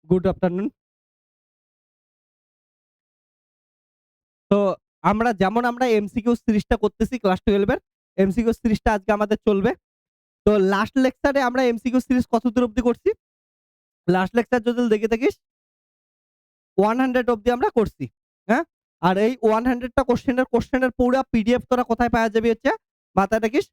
Good afternoon. তো আমরা MCQ সিরিজটা করতেছি ক্লাস 12 এর। এমসিকিউ সিরিজটা আজকে আমাদের চলবে। তো লাস্ট লেকচারে আমরা এমসিকিউ সিরিজ কতদূর অব্দি করছি? লাস্ট লেকচার যদি দেখে থাকিস 100 অব্দি আমরা করছি। হ্যাঁ? আর এই 100 টা কোশ্চেনের পুরা পিডিএফ তোরা কোথায় পাওয়া যাবে হচ্ছে মাথায় রাখিস।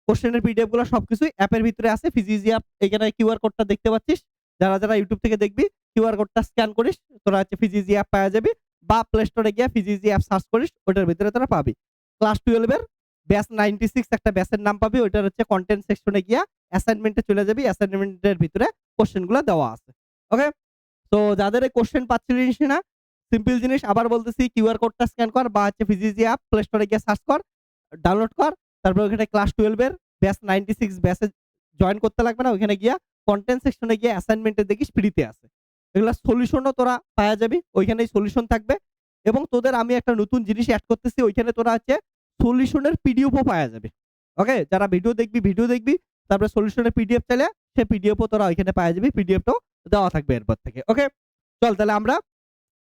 কোশ্চেনের পিডিএফ গুলো সবকিছুই অ্যাপের ভিতরে আছে। ফিজিক্স অ্যাপ এখানে কিউআর কোডটা দেখতে পাচ্ছিস। যারা ইউটিউব থেকে দেখবি কিউআর কোডটা স্ক্যান করিস, তোরা হচ্ছে ফিজিক্স অ্যাপ পাওয়া যাবি বা প্লে স্টোরে গিয়ে ফিজিক্স অ্যাপ সার্চ করিস, ওটার ভিতরে তোরা পাবি। ক্লাস 12 এর ব্যাচ 96 একটা ব্যাচের নাম পাবি, ওইটার হচ্ছে কন্টেন্ট সেকশনে গিয়া অ্যাসাইনমেন্টে চলে যাবি। অ্যাসাইনমেন্টের ভিতরে কোশ্চেনগুলো দেওয়া আছে। ওকে? তো যাদের এই কোশ্চেন পাচ্ছিস না, সিম্পল জিনিস আবার বলতেছি, কিউআর কোডটা স্ক্যান কর বা হচ্ছে ফিজিক্স অ্যাপ প্লে স্টোরে গিয়ে সার্চ কর, ডাউনলোড কর। তারপর ওখানে ক্লাস 12 এর ব্যাচ 96 ব্যাচে জয়েন করতে লাগবে না। ওখানে গিয়া কন্টেন্ট সেকশনে গিয়ে অ্যাসাইনমেন্টে দেখিস ফ্রিতে আছে। এগুলা সলিউশনও তোরা পাওয়া যাবি। ওইখানেই সলিউশন থাকবে এবং তোদের আমি একটা নতুন জিনিস এড করতেছি। ওইখানে তোরা হচ্ছে সলিউশনের পিডিএফও পাওয়া যাবে। ওকে? যারা ভিডিও দেখবি, তারপরে সলিউশনের পিডিএফ চাইলে সে পিডিএফও তোরা ওইখানে পাওয়া যাবি। পিডিএফটাও দেওয়া থাকবে এরপর থেকে। ওকে? চল তাহলে আমরা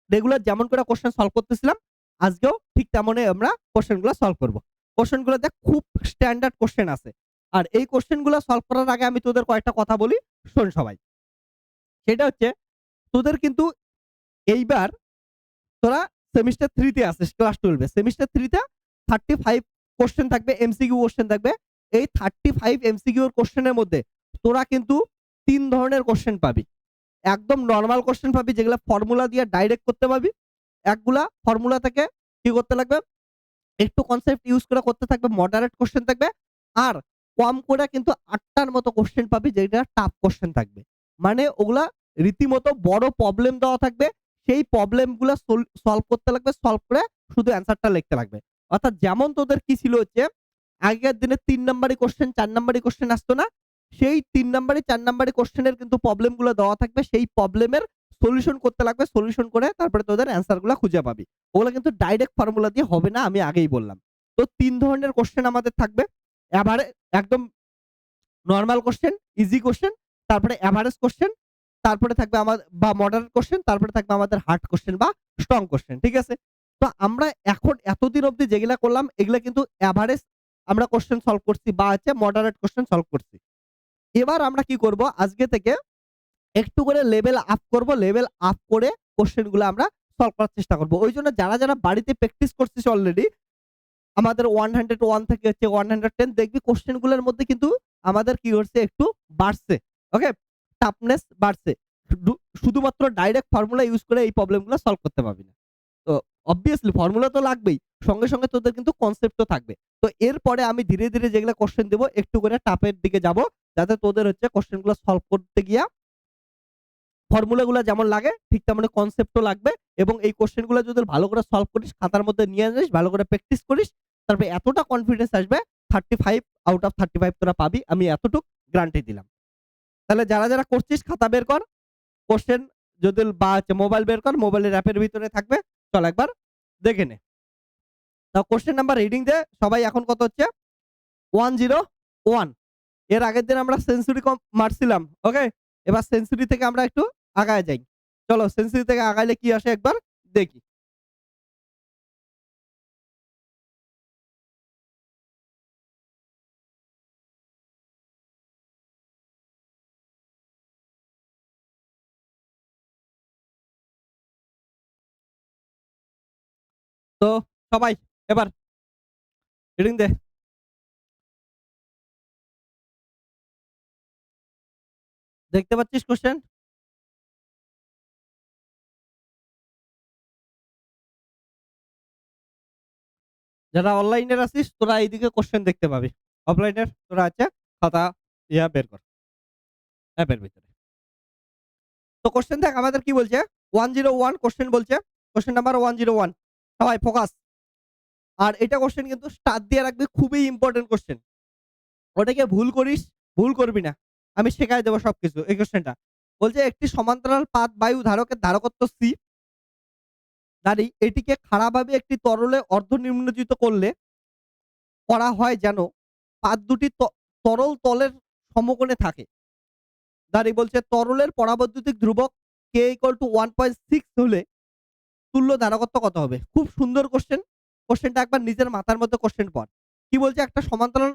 রেগুলার যেমন করে কোশ্চেন সলভ করতেছিলাম, আজকেও ঠিক তেমনই আমরা কোশ্চেনগুলো সলভ করব। কোশ্চেনগুলো দেখ খুব স্ট্যান্ডার্ড কোশ্চেন আছে। আর এই কোশ্চেনগুলো সলভ করার আগে আমি তোদের কয়েকটা কথা বলি, শোন সবাই। সেটা হচ্ছে তোদের কিন্তু এইবার তোরা সেমিস্টার 3 তে আছিস ক্লাস 12 এ। সেমিস্টার 3 তে 35 কোশ্চেন থাকবে, এমসিকিউ কোশ্চেন থাকবে। এই 35 এমসিকিউ এর কোশ্চেনের মধ্যে তোরা কিন্তু ৩ ধরনের কোশ্চেন পাবি। একদম নরমাল কোশ্চেন পাবি যেগুলা ফর্মুলা দিয়ে ডাইরেক্ট করতে পারবি। একগুলা ফর্মুলা থেকে কি করতে লাগবে, একটু কনসেপ্ট ইউজ করে করতে থাকবে, মডারেট কোশ্চেন থাকবে। আর কম করে কিন্তু ৮ টার মতো কোশ্চেন পাবি যেটা টাফ কোশ্চেন থাকবে। মানে ওগুলা রীতিমতো বড় প্রবলেম দেওয়া থাকবে। সেই প্রবলেম গুলা সলভ করতে লাগবে। সলভ করে শুধু অ্যান্সারটা লিখতে লাগবে। অর্থাৎ যেমন তোদের কি ছিল হচ্ছে আগেকার দিনে ৩ নাম্বারি কোশ্চেন ৪ নাম্বারি কোশ্চেন আসতো না? সেই ৩ নাম্বারি ৪ নাম্বারি কোশ্চেনের কিন্তু প্রবলেম গুলো দেওয়া থাকবে। সেই প্রবলেমের সলিউশন করতে লাগবে। সলিউশন করে তারপরে তোদের অ্যান্সার গুলা খুঁজে পাবি। ওগুলা কিন্তু ডাইরেক্ট ফর্মুলা দিয়ে হবে না, আমি আগেই বললাম। তো ৩ ধরনের কোশ্চেন আমাদের থাকবে। এভারে একদম নরমাল কোশ্চেন, ইজি কোশ্চেন, তারপরে এভারেজ কোশ্চেন, তারপরে থাকবে বা মডারেট কোশ্চেন, তারপরে থাকবে আমাদের হার্ড কোশ্চেন বা স্ট্রং কোশ্চেন। ঠিক আছে? তো আমরা এখন এতদিন অবধি যেগুলা করলাম এগুলা কিন্তু এভারেজ আমরা কোশ্চেন সলভ করছি বা হচ্ছে মডারেট কোশ্চেন সলভ করছি। এবার আমরা কি করব, আজকে থেকে একটু করে লেভেল আপ করব। লেভেল আপ করে কোশ্চেন গুলো আমরা সলভ করার চেষ্টা করব। ওইজন্য যারা বাড়িতে প্র্যাকটিস করছিস অলরেডি, আমাদের 101 থেকে হচ্ছে 110 দেখবি কোশ্চেন গুলোর মধ্যে কিন্তু আমাদের কি হচ্ছে একটু বাড়ছে। ওকে? টাফনেস বাড়ছে। শুধুমাত্র ডাইরেক্ট ফর্মুলা ইউজ করে এই প্রবলেম গুলো সলভ করতে পারবি না। তো অবভিয়াসলি ফর্মুলা তো লাগবেই। সঙ্গে তোদের কিন্তু কনসেপ্টও থাকবে। তো এরপরে আমি ধীরে যেগুলা কোশ্চেন দেব একটু করে টাফের দিকে যাব। যাতে তোদের হচ্ছে কোশ্চেন গুলো সলভ করতে গিয়া ফর্মুলা গুলা যেমন লাগে ঠিক তেমনি কনসেপ্টও লাগবে এবং এই কোশ্চেন গুলো যদি ভালো করে সলভ করিস, খাতার মধ্যে নিয়ে আসিস, ভালো করে প্র্যাকটিস করিস, তারপরে এতটা কনফিডেন্স আসবে 35 আউট অফ 35 তোরা পাবি। আমি এতটুক গ্যারান্টি দিলাম। তাহলে যারা করছিস খাতা বের কর, কোশ্চেন যদি বা মোবাইল বের কর, মোবাইলের অ্যাপের ভিতরে থাকবে। চল একবার দেখে নে। তা কোশ্চেন নাম্বার রিডিং দে সবাই। এখন কত হচ্ছে? 101। এর আগের দিন আমরা সেঞ্চুরি মারছিলাম। ওকে? এবার সেঞ্চুরি থেকে আমরা একটু আগায় যাই। চলো সেঞ্চুরি থেকে আগাইলে কি আসে একবার দেখি। তো সবাই এবার রিডিং দে। দেখতে পাচ্ছিস কোশ্চেন? যারা অনলাইনের আছিস তোরা এইদিকে কোশ্চেন দেখতে পাবি। অফলাইনের তোরা আছে খাতা বের কর অ্যাপের ভিতরে। তো কোশ্চেন দেখ আমাদের কি বলছে? 101 কোশ্চেন বলছে। Question number 101। সবাই ফোকাস। আর এটা কোশ্চেন কিন্তু স্টার দিয়ে রাখবি, খুবই ইম্পর্টেন্ট কোশ্চেন। ওটাকে ভুল করিস, ভুল করবি না। আমি শেখায় দেবো সবকিছু। এই কোশ্চেনটা বলছে একটি সমান্তরাল পাত বায়ু ধারকের ধারকত্ব সি দাঁড়ি এটিকে খাড়াভাবে একটি তরলে অর্ধনিম্নজিত করা হয় যেন পাত দুটি তরল তলের সমকোণে থাকে। দাঁড়ি বলছে তরলের পরাবৈদ্যুতিক ধ্রুবক কে ইকুয়াল টু 1.6 হলে তুল্য ধারকত্ব কত হবে? খুব সুন্দর কোশ্চেন। কোশ্চেনটা একবার নিজের মাথার মধ্যে কোশ্চেন পড়। কি বলছে একটা সমান্তরাল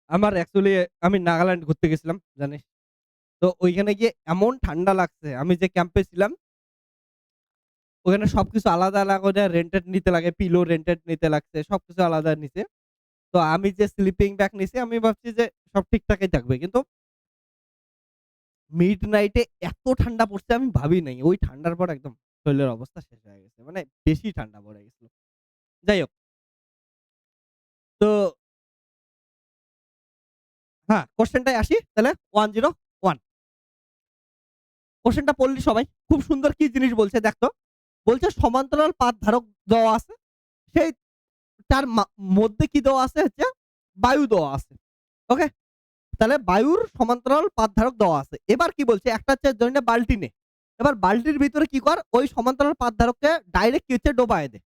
আমার অ্যাকচুয়ালি আমি নাগাল্যান্ড ঘুরতে গেছিলাম জানিস। তো ওইখানে গিয়ে এমন ঠান্ডা লাগছে। আমি যে ক্যাম্পে ছিলাম ওখানে সবকিছু আলাদা, আলাদা করে রেন্টেড নিতে লাগে। পিলো রেন্টেড নিতে লাগছে। সবকিছু আলাদা নিছে। তো আমি যে স্লিপিং ব্যাগ নিছি আমি ভাবছি যে সব ঠিকঠাকই থাকবে। কিন্তু মিডনাইট এ এত ঠান্ডা পড়ছে আমি ভাবি নাই। ওই ঠান্ডার পর একদম শরীরের অবস্থা শেষ হয়ে গেছে। মানে বেশি ঠান্ডা পড়ে গেছিল। যাই হোক। তো হ্যাঁ, কোয়েশ্চেনটায় আসি তাহলে 101 কোয়েশ্চেনটা পড়লি সবাই। খুব সুন্দর কি জিনিস বলছে দেখ তো। বলছে সমান্তরাল পাত ধারক দেওয়া আছে। সেই তার মধ্যে কি দেওয়া আছে হচ্ছে বায়ু দেওয়া আছে। ওকে? তাহলে বায়ুর সমান্তরাল পাত ধারক দেওয়া আছে। এবার কি বলছে একটা হচ্ছে ধরে নে বালতি নে। এবার বালতির ভিতরে কি কর ওই সমান্তরাল পাত ধারককে ডাইরেক্ট কি হচ্ছে ডোবায়ে দে।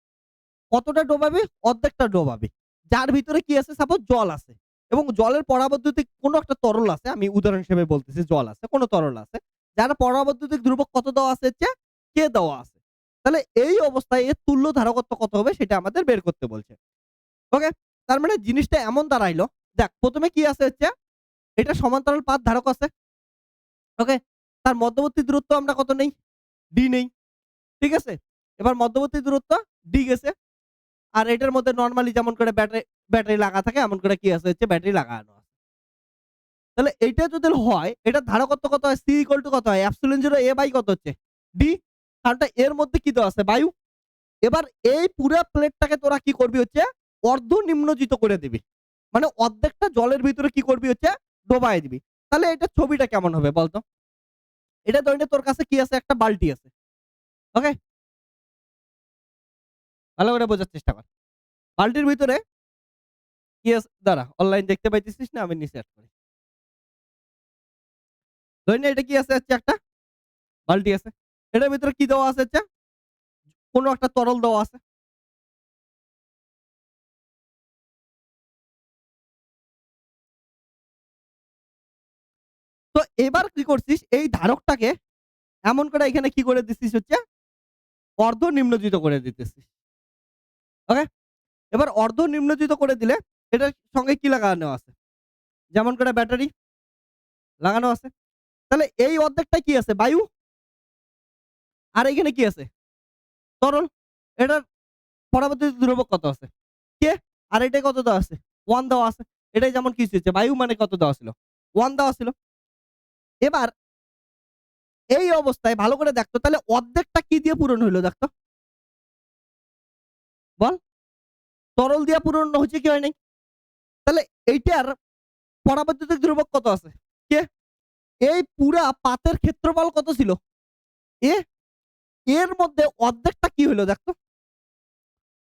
কতটা ডোবাবি? অর্ধেকটা ডোবাবি। যার ভিতরে কি আছে সাপোজ জল আছে। এবং জলের পরাবৈদ্যুতিক কোন একটা তরল আছে। আমি উদাহরণ হিসেবে বলতেছি জল আছে, কোন তরল আছে। যার পরাবৈদ্যুতিক ধ্রুবক কত দেওয়া আছে হচ্ছে কে দেওয়া আছে। তাহলে এই অবস্থায় এর তুল্য ধারকত্ব কত হবে সেটা আমাদের বের করতে বলছে। ওকে? তার মানে জিনিসটা এমন দাঁড়াইলো, দেখ ১ম এ কি আছে হচ্ছে এটা সমান্তরাল পাত ধারক আছে। ওকে? তার মধ্যবর্তী দূরত্ব আমরা কত নেই? ডি নেই। ঠিক আছে? এবার মধ্যবর্তী দূরত্ব ডি গেছে। আর এটার মধ্যে নরমালি যেমন করে ব্যাটারি লাগা থাকে এমন করে কি আছে হচ্ছে ব্যাটারি লাগানো আছে। তাহলে এইটা যদি হয় এটার ধারকত্ব কত হয়? সি ইকুয়াল টু কত হয়? এপসিলন 0 এ বাই কত হচ্ছে? ডি। কারণটা এর মধ্যে কি দেওয়া আছে? বায়ু। এবার এই পুরা প্লেটটাকে তোরা কি করবি হচ্ছে অর্ধ নিম্নজিত করে দিবি। মানে অর্ধেকটা জলের ভিতরে কি করবি হচ্ছে ডোবায়ে দিবি। তাহলে এটার ছবিটা কেমন হবে বলতো? এটা ধরে নে তোর কাছে কি আছে? একটা বালতি আছে। ওকে? ভালো করে বোঝার চেষ্টা কর। বালতির ভিতরে কি আছে? দাঁড়া অনলাইন দেখতে পাইতেছিস না? আমি নিচে এড করি। ধরে নে এটা কি আছে হচ্ছে একটা বালতি আছে। এটার ভিতরে কি দেওয়া আছে হচ্ছে কোন একটা তরল দেওয়া আছে। তো এবার কি করছিস? এই ধারকটাকে এমন করে এখানে কি করে দিছিস হচ্ছে অর্ধ নিম্নজিত করে দিতেছিস। ওকে? এবার অর্ধ নিম্নজিত করে দিলে এটার সঙ্গে কি লাগানো আছে? যেমন করে ব্যাটারি লাগানো আছে। তাহলে এই অর্ধেকটায় কি আছে? বায়ু। আর এইখানে কি আছে? তরল। এটার পরবর্তী ধ্রুবক কত আছে? কে? আর এটায় কত দেওয়া আছে? 1 দেওয়া আছে। এটাই যেমন কি হচ্ছে বায়ু মানে কত দেওয়া ছিল? 1 দেওয়া ছিল। এবার এই অবস্থায় ভালো করে দেখতো তাহলে অর্ধেকটা কি দিয়ে পূরণ হইল দেখতো? বল? তরল দিয়া পূরণ হইছে কি হয় নাই? তাহলে এইটার পরাবৈদ্যুতিক ধ্রুবক কত আছে? কে? এই পুরা পাতের ক্ষেত্রফল কত ছিল? এ। এর মধ্যে অর্ধেকটা কি হইল দেখতো?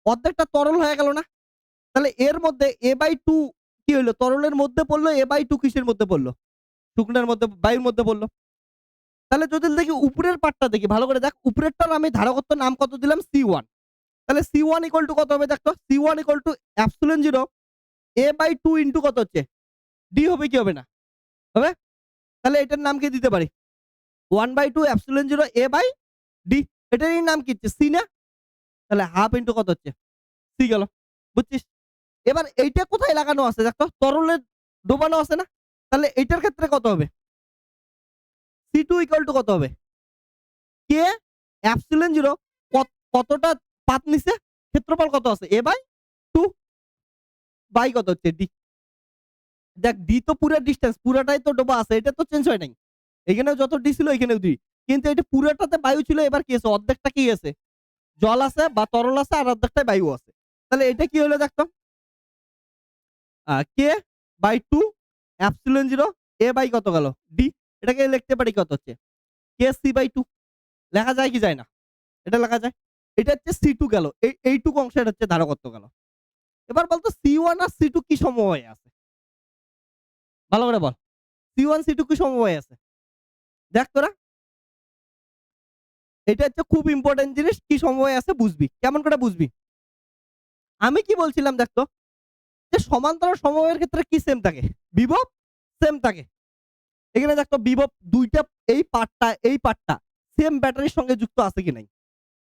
অর্ধেকটা তরল হয়ে গেল না? তাহলে এর মধ্যে A/2 কি হইল? তরলের মধ্যে পড়লো A/2 কিসের মধ্যে পড়লো? শুকনার মধ্যে বায়ুর মধ্যে পড়লো। তাহলে যদি দেখি উপরের পার্টটা দেখি ভালো করে দেখ। উপরেরটার আমি ধারকত্ব নাম কত দিলাম? C1 তাহলে C1 ইকুয়াল টু কত হবে দেখতো? C1 equal to epsilon 0 A/2 into কত হচ্ছে? D হবে কি হবে না? হবে? তাহলে এটার নাম কি দিতে পারি? 1/2 এপসিলন 0 A/D এটারই নাম কি হচ্ছে? C না? তাহলে হাফ ইনটু কত হচ্ছে? C গেল। বুঝছিস? এবার এইটা কোথায় লাগানো আছে দেখতো? তরলে ডোবানো আছে না? তাহলে এইটার ক্ষেত্রে কত হবে? C2 ইকুয়াল টু কত হবে? কে এপসিলন 0 কতটা পাত নিছে? ক্ষেত্রফল কত আছে? A/2 বাই কত হচ্ছে? D দেখ D তো পুরা ডিসট্যান্স পুরাটাই তো ডোবা আছে। এটা তো চেঞ্জ হয় নাই। এখানেও যত D ছিল এখানেও D। কিন্তু এটা পুরাটাতে বায়ু ছিল এবার কি আছে? অর্ধেকটা কি আছে? জল আছে বা তরল আছে আর অর্ধেকটাই বায়ু আছে। তাহলে এটা কি হলো দেখতো? K by 2 epsilon 0 A by কত গেল? D এটাকে লিখতে পারি কত হচ্ছে? KC বাই 2 লেখা যায় কি যায় না? এটা লেখা যায়। এটা হচ্ছে C2 গেল। এইটুকু অংশের হচ্ছে ধারকত্ব গেল। এবার বলতো C1 আর C2 কি সমবায়ে আছে? ভালো করে বল। C1 C2 কি সমবায়ে আছে? দেখ তোরা। এটা হচ্ছে খুব ইম্পর্টেন্ট জিনিস, কি সমবায় আছে বুঝবি। কেমন করে বুঝবি? আমি কি বলছিলাম দেখতো, যে সমান্তরাল সমবায়ের ক্ষেত্রে কি সেম থাকে? বিভব সেম থাকে। এখানে দেখতো বিভব ২ টা, এই পার্টটা সেম ব্যাটারির সঙ্গে যুক্ত আছে কি নাই?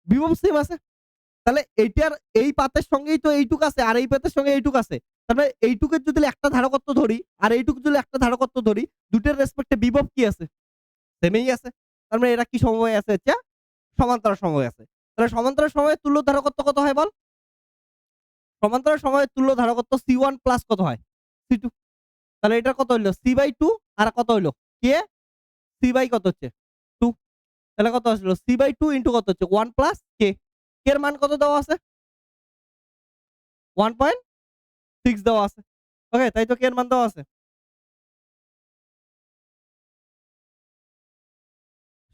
বিভব সেম আছে। তাহলে এইটার এই পাতের সঙ্গেই তো এইটুক আছে, আর এই পাতের সঙ্গে এইটুক আছে। তার মানে এইটুকের যদি একটা ধারকত্ব ধরি, আর এইটুক যদি একটা ধারকত্ব ধরি, দুইটার রেসপেক্টে বিভব কি আছে? সেমই আছে। তার মানে এরা কি সমবায় আছে? হচ্ছে সমান্তরাল সমবায় আছে। তাহলে সমান্তরাল সমবায়ের তুল্য ধারকত্ব কত হয় বল? সমান্তরাল সমবায়ের তুল্য ধারকত্ব C1 প্লাস কত হয়? C2। তাহলে এটা কত হইল? C/2 আর কত হইল? K C বাই কত হচ্ছে? 2। তাহলে কত আসলো? C/2 ইন্টু কত হচ্ছে? 1 প্লাস K। K এর মান কত দেওয়া আছে? 1.6 দেওয়া আছে। ওকে, তাই তো K এর মান দেওয়া আছে।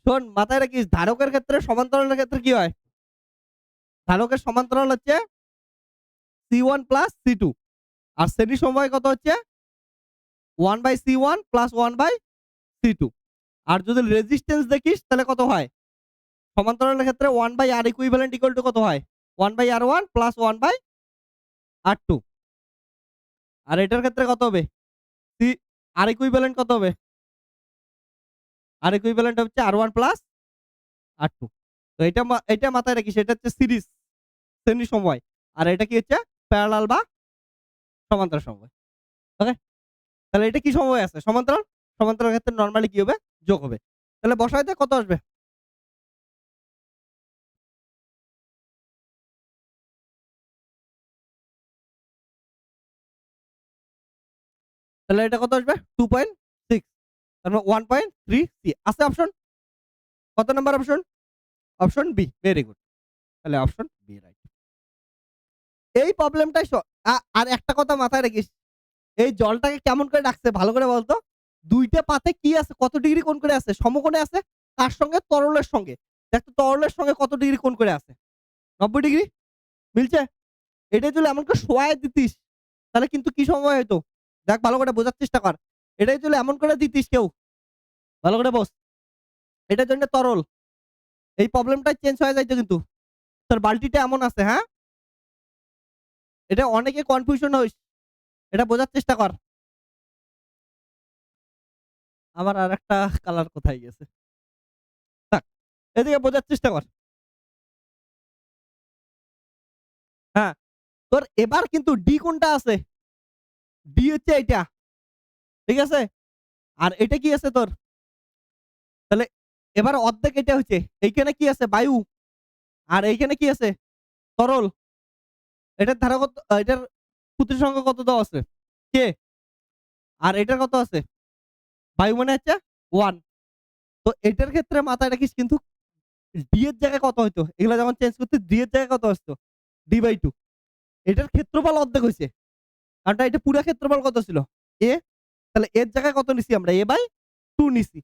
শোন, মাথায় রাখিস, ধারকের ক্ষেত্রে সমান্তরালের ক্ষেত্রে কি হয়? ধারকের সমান্তরাল হচ্ছে C1 প্লাস C2। আর শ্রেণী সমবায় কত হচ্ছে? 1/C1 plus 1/C2। আর যদি রেজিস্ট্যান্স দেখিস তাহলে কত হয়? সমান্তরালের ক্ষেত্রে 1/R ইকুইভ্যালেন্ট ইকুয়াল টু কত হয়? 1/R1 plus 1/R2। আর এটার ক্ষেত্রে কত হবে? সি আর ইকুইভ্যালেন্ট কত হবে? আর ইকুইভ্যালেন্ট হচ্ছে R1 প্লাস R2। তো এটা মাথায় রাখিস, এটা হচ্ছে সিরিজ শ্রেণী সমবায়। আর এটা কি হচ্ছে? প্যারালাল বা সমান্তরাল সমবায়। ওকে? তাহলে এটা কি সমবায় আছে? সমান্তরাল। সমান্তরাল ক্ষেত্রে নরমালি কি হবে? যোগ হবে। তাহলে বসাই দে, কত আসবে? তাহলে এটা কত আসবে? 2.6। তারপর 1.3 আছে অপশন? কত number option? Option B. Very good. তাহলে অপশন বি রাইট। এই প্রবলেমটাই আর একটা কথা মাথায় রাখিস। এই জলটাকে কেমন করে ডাকছে ভালো করে বলতো? ২ টা পাতে কি আছে? কত ডিগ্রি কোণ করে আছে? সমকোণে আছে। কার সঙ্গে? তরলের সঙ্গে। দেখ তো তরলের সঙ্গে কত ডিগ্রি কোণ করে আছে? ৯০ ডিগ্রি। মিলছে? এটা যদি এমন করে শোয়ায় দিতিস, তাহলে কিন্তু কি সময় হইতো? দেখ ভালো করে বোঝার চেষ্টা কর। এটাই যদি এমন করে দিতিস কেউ, ভালো করে বোঝ। এটার জন্য তরল। এই প্রবলেমটাই চেঞ্জ হয়ে যাইত কিন্তু। তোর বালতিটা এমন আছে, হ্যাঁ? এটা অনেকে কনফিউশন হইস। এটা বোঝার চেষ্টা কর। আমার আরেকটা কালার কোথায় গেছে? থাক। এদিকে বোঝার চেষ্টা কর। হ্যাঁ, তোর এবার কিন্তু ডি কোনটা আছে? ডি হচ্ছে এইটা। ঠিক আছে? আর এটা কি আছে তোর? তাহলে এবার অর্ধেক এটা হইছে। এইখানে কি আছে? বায়ু। আর এইখানে কি আছে? তরল। এটার ধারকত্ব এটার সূত্রের সংখ্যা কত দেওয়া আছে? কে। আর এটার কত আছে? বায়ু মানে হচ্ছে 1। তো এটার ক্ষেত্রে মাথায় রাখিস কিন্তু ডি এর জায়গায় কত হইতো? এগুলা যখন চেঞ্জ করতি ডি এর জায়গায় কত আসতো? ডি/2। এটার ক্ষেত্রফল অর্ধেক হইছে। কারণ এটা পুরা ক্ষেত্রফল কত ছিল? এ। তাহলে এর জায়গায় কত নিছি আমরা? a/2 নিছি।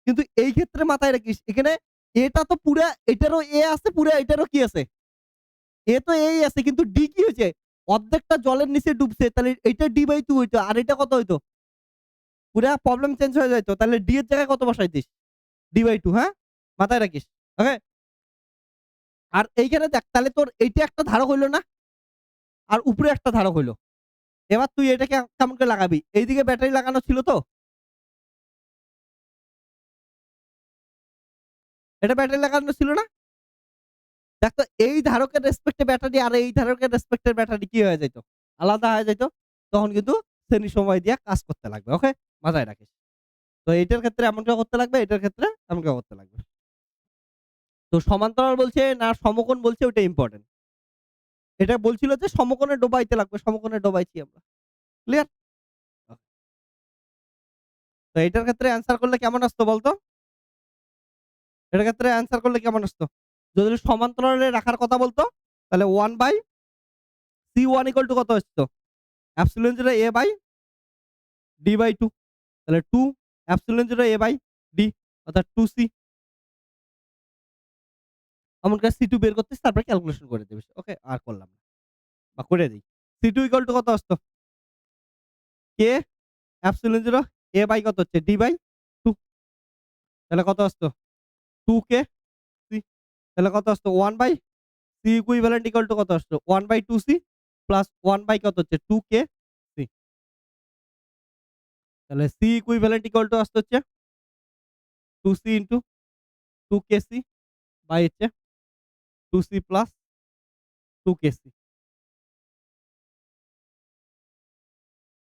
কিন্তু এই ক্ষেত্রে মাথায় রাখিস এখানে এটা তো পুরা এটারও এ আছে, পুরা এটারও কি আছে? এ তো এই আছে, কিন্তু ডি কি হইছে? অর্ধেকটা জলের নিচে ডুবছে। তাহলে এইটা ডি/2 হইতো। আর এটা কত হইতো? পুরা প্রবলেম চেঞ্জ হয়ে যাইত। তাহলে ডি এর জায়গায় কত বসাইতিস? ডি/2, হ্যাঁ? মাথায় রাখিস। ওকে? আর এইখানে দেখ, তাহলে তোর এইটা একটা ধারক হইল না? আর উপরে একটা ধারক হইল। এবার তুই এটাকে কেমন করে লাগাবি? এইদিকে ব্যাটারি লাগানো ছিল তো? এটা ব্যাটারি লাগানো ছিল না? দেখ তো, এই ধারকের রেসপেক্ট এ ব্যাটারি আর এই ধারকের রেসপেক্ট এর ব্যাটারি কি হয়ে যাইত? আলাদা হয়ে যাইত। তখন কিন্তু শ্রেণী সমবায় দিয়া কাজ করতে লাগবে। ওকে? মাথায় রাখিস। তো এইটার ক্ষেত্রে এমন করে করতে লাগবে, এটার ক্ষেত্রে এমন করে করতে লাগবে। তো সমান্তরাল বলছে না সমকোণ বলছে, ওইটা ইম্পোর্টেন্ট। এটা বলছিল যে সমকোণে ডোবাইতে লাগবে। সমকোণে ডোবাইছি আমরা। ক্লিয়ার? তো এটার ক্ষেত্রে অ্যান্সার করলে কেমন আসতো বলতো? এটার ক্ষেত্রে অ্যান্সার করলে কেমন আসতো? যদি সমান্তরালে রাখার কথা বলতো, তাহলে 1/C1 ইকুয়াল টু কত আসতো? Epsilon 0 A/D/2। তাহলে 2 এপসিলন 0 A/D, অর্থাৎ 2C। এমন করে C2 বের করতিস, তারপরে ক্যালকুলেশন করে দিবি। ওকে? আর করলাম না। বা করে দেই। C2 ইকুয়াল টু কত আসতো? K এপসিলন 0 A/কত হচ্ছে? D/2। তাহলে কত আসতো? 2K C। তাহলে কত আসতো 1/c ইকুইভ্যালেন্ট ইকুয়াল টু কত আসতো 1/2c প্লাস 1 কত হচ্ছে 2k c। তাহলে c ইকুইভ্যালেন্ট ইকুয়াল টু আসতে হচ্ছে 2c ইনটু 2kc বাই হচ্ছে 2c plus 2kc।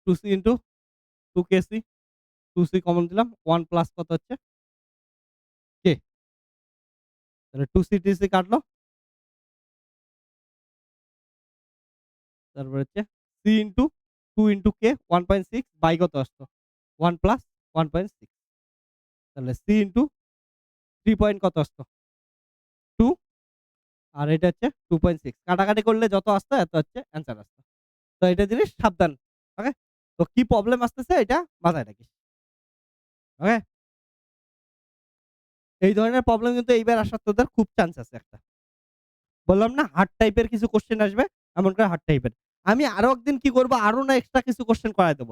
2c into 2kc 2c common দিলাম 1 প্লাস কত হচ্ছে k। তাহলে 2c tc কাটলো। তারপর হচ্ছে c into 2 into k 1.6 by কত আসতো 1 প্লাস 1.6। তাহলে c ইনটু 3 পয়েন্ট কত আসতো 2 আর এটা হচ্ছে 2.6 কাটাকাটি করলে যত আসতো এত হচ্ছে অ্যান্সার আসতো। তো এটা জিনিস সাবধান। ওকে? তো কি প্রবলেম আসতেছে এটা মাথায় রাখিস। ওকে? এই ধরনের প্রবলেম কিন্তু এইবার আসার তোদের খুব চান্স আছে একটা। বললাম না হার্ড টাইপের কিছু কোয়েশ্চেন আসবে, এমন করে হার্ড টাইপের। আমি আরো একদিন কি করব আরো না এক্সট্রা কিছু কোয়েশ্চেন করায় দেব।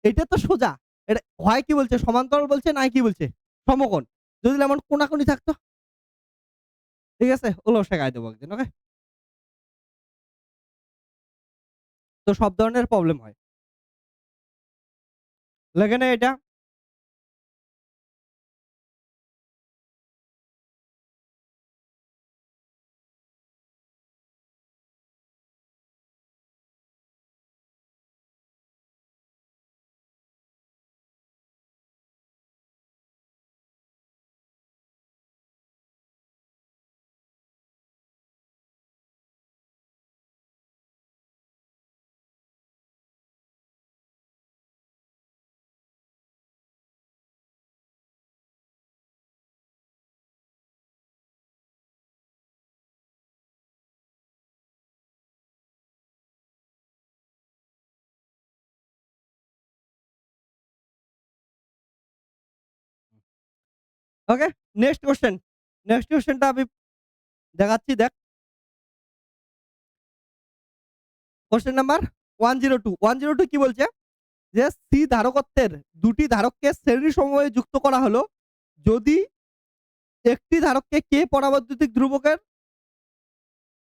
এটা তো সোজা। এটা হয় কি বলছে সমান্তরাল বলছে নাই কি বলছে সমকোণ। যদি এমন কোনাকুনি থাকতো, ঠিক আছে? ওগুলো শেখায় দেব একদিন। ওকে? তো সব ধরনের প্রবলেম হয়। লেখে নে এটা। ওকে? Next question. নেক্সট কোয়েশ্চেনটা আমি দেখাচ্ছি দেখ। কোয়েশ্চেন নাম্বার 102 102 কি বলছে? যে সি ধারকত্বের দুটি ধারককে শ্রেণী সমবায়ে যুক্ত করা হলো যদি একটি ধারককে কে পরাবৈদ্যুতিক ধ্রুবকের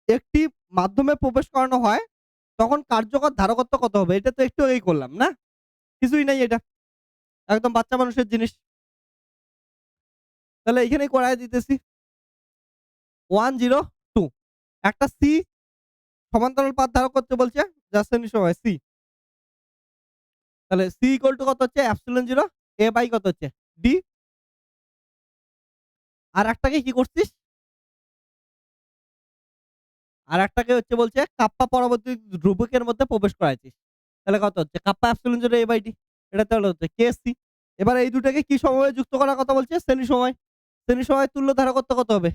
একটি মাধ্যমে প্রবেশ করানো হয় তখন কার্যকর ধারকত্ব কত হবে? এটা তো একটু আগেই করলাম না? কিছুই নাই এটা। একদম বাচ্চা মানুষের জিনিস। তাহলে এখানেই করায় দিতেছি। 102 একটা সি সমান্তরাল পাত ধারক করতে বলছে যার শ্রেণী সমবায় সি। তাহলে সি ইকুয়াল টু কত হচ্ছে এপসিলন 0 এ বাই কত হচ্ছে ডি। আর একটাকে কি করছিস? আরেকটাকে হচ্ছে বলছে কাপ্পা পরবর্তী ধ্রুবকের মধ্যে প্রবেশ করাইছিস। তাহলে কত হচ্ছে? Kappa epsilon 0 A by D. এটা তাহলে হচ্ছে কেএসসি। এবার এই দুটাকে কি সমবায়ে যুক্ত করার কথা বলছে? শ্রেণী সমবায়। শ্রেণী সমবায়ের তুল্য ধারকত্ব কত হবে?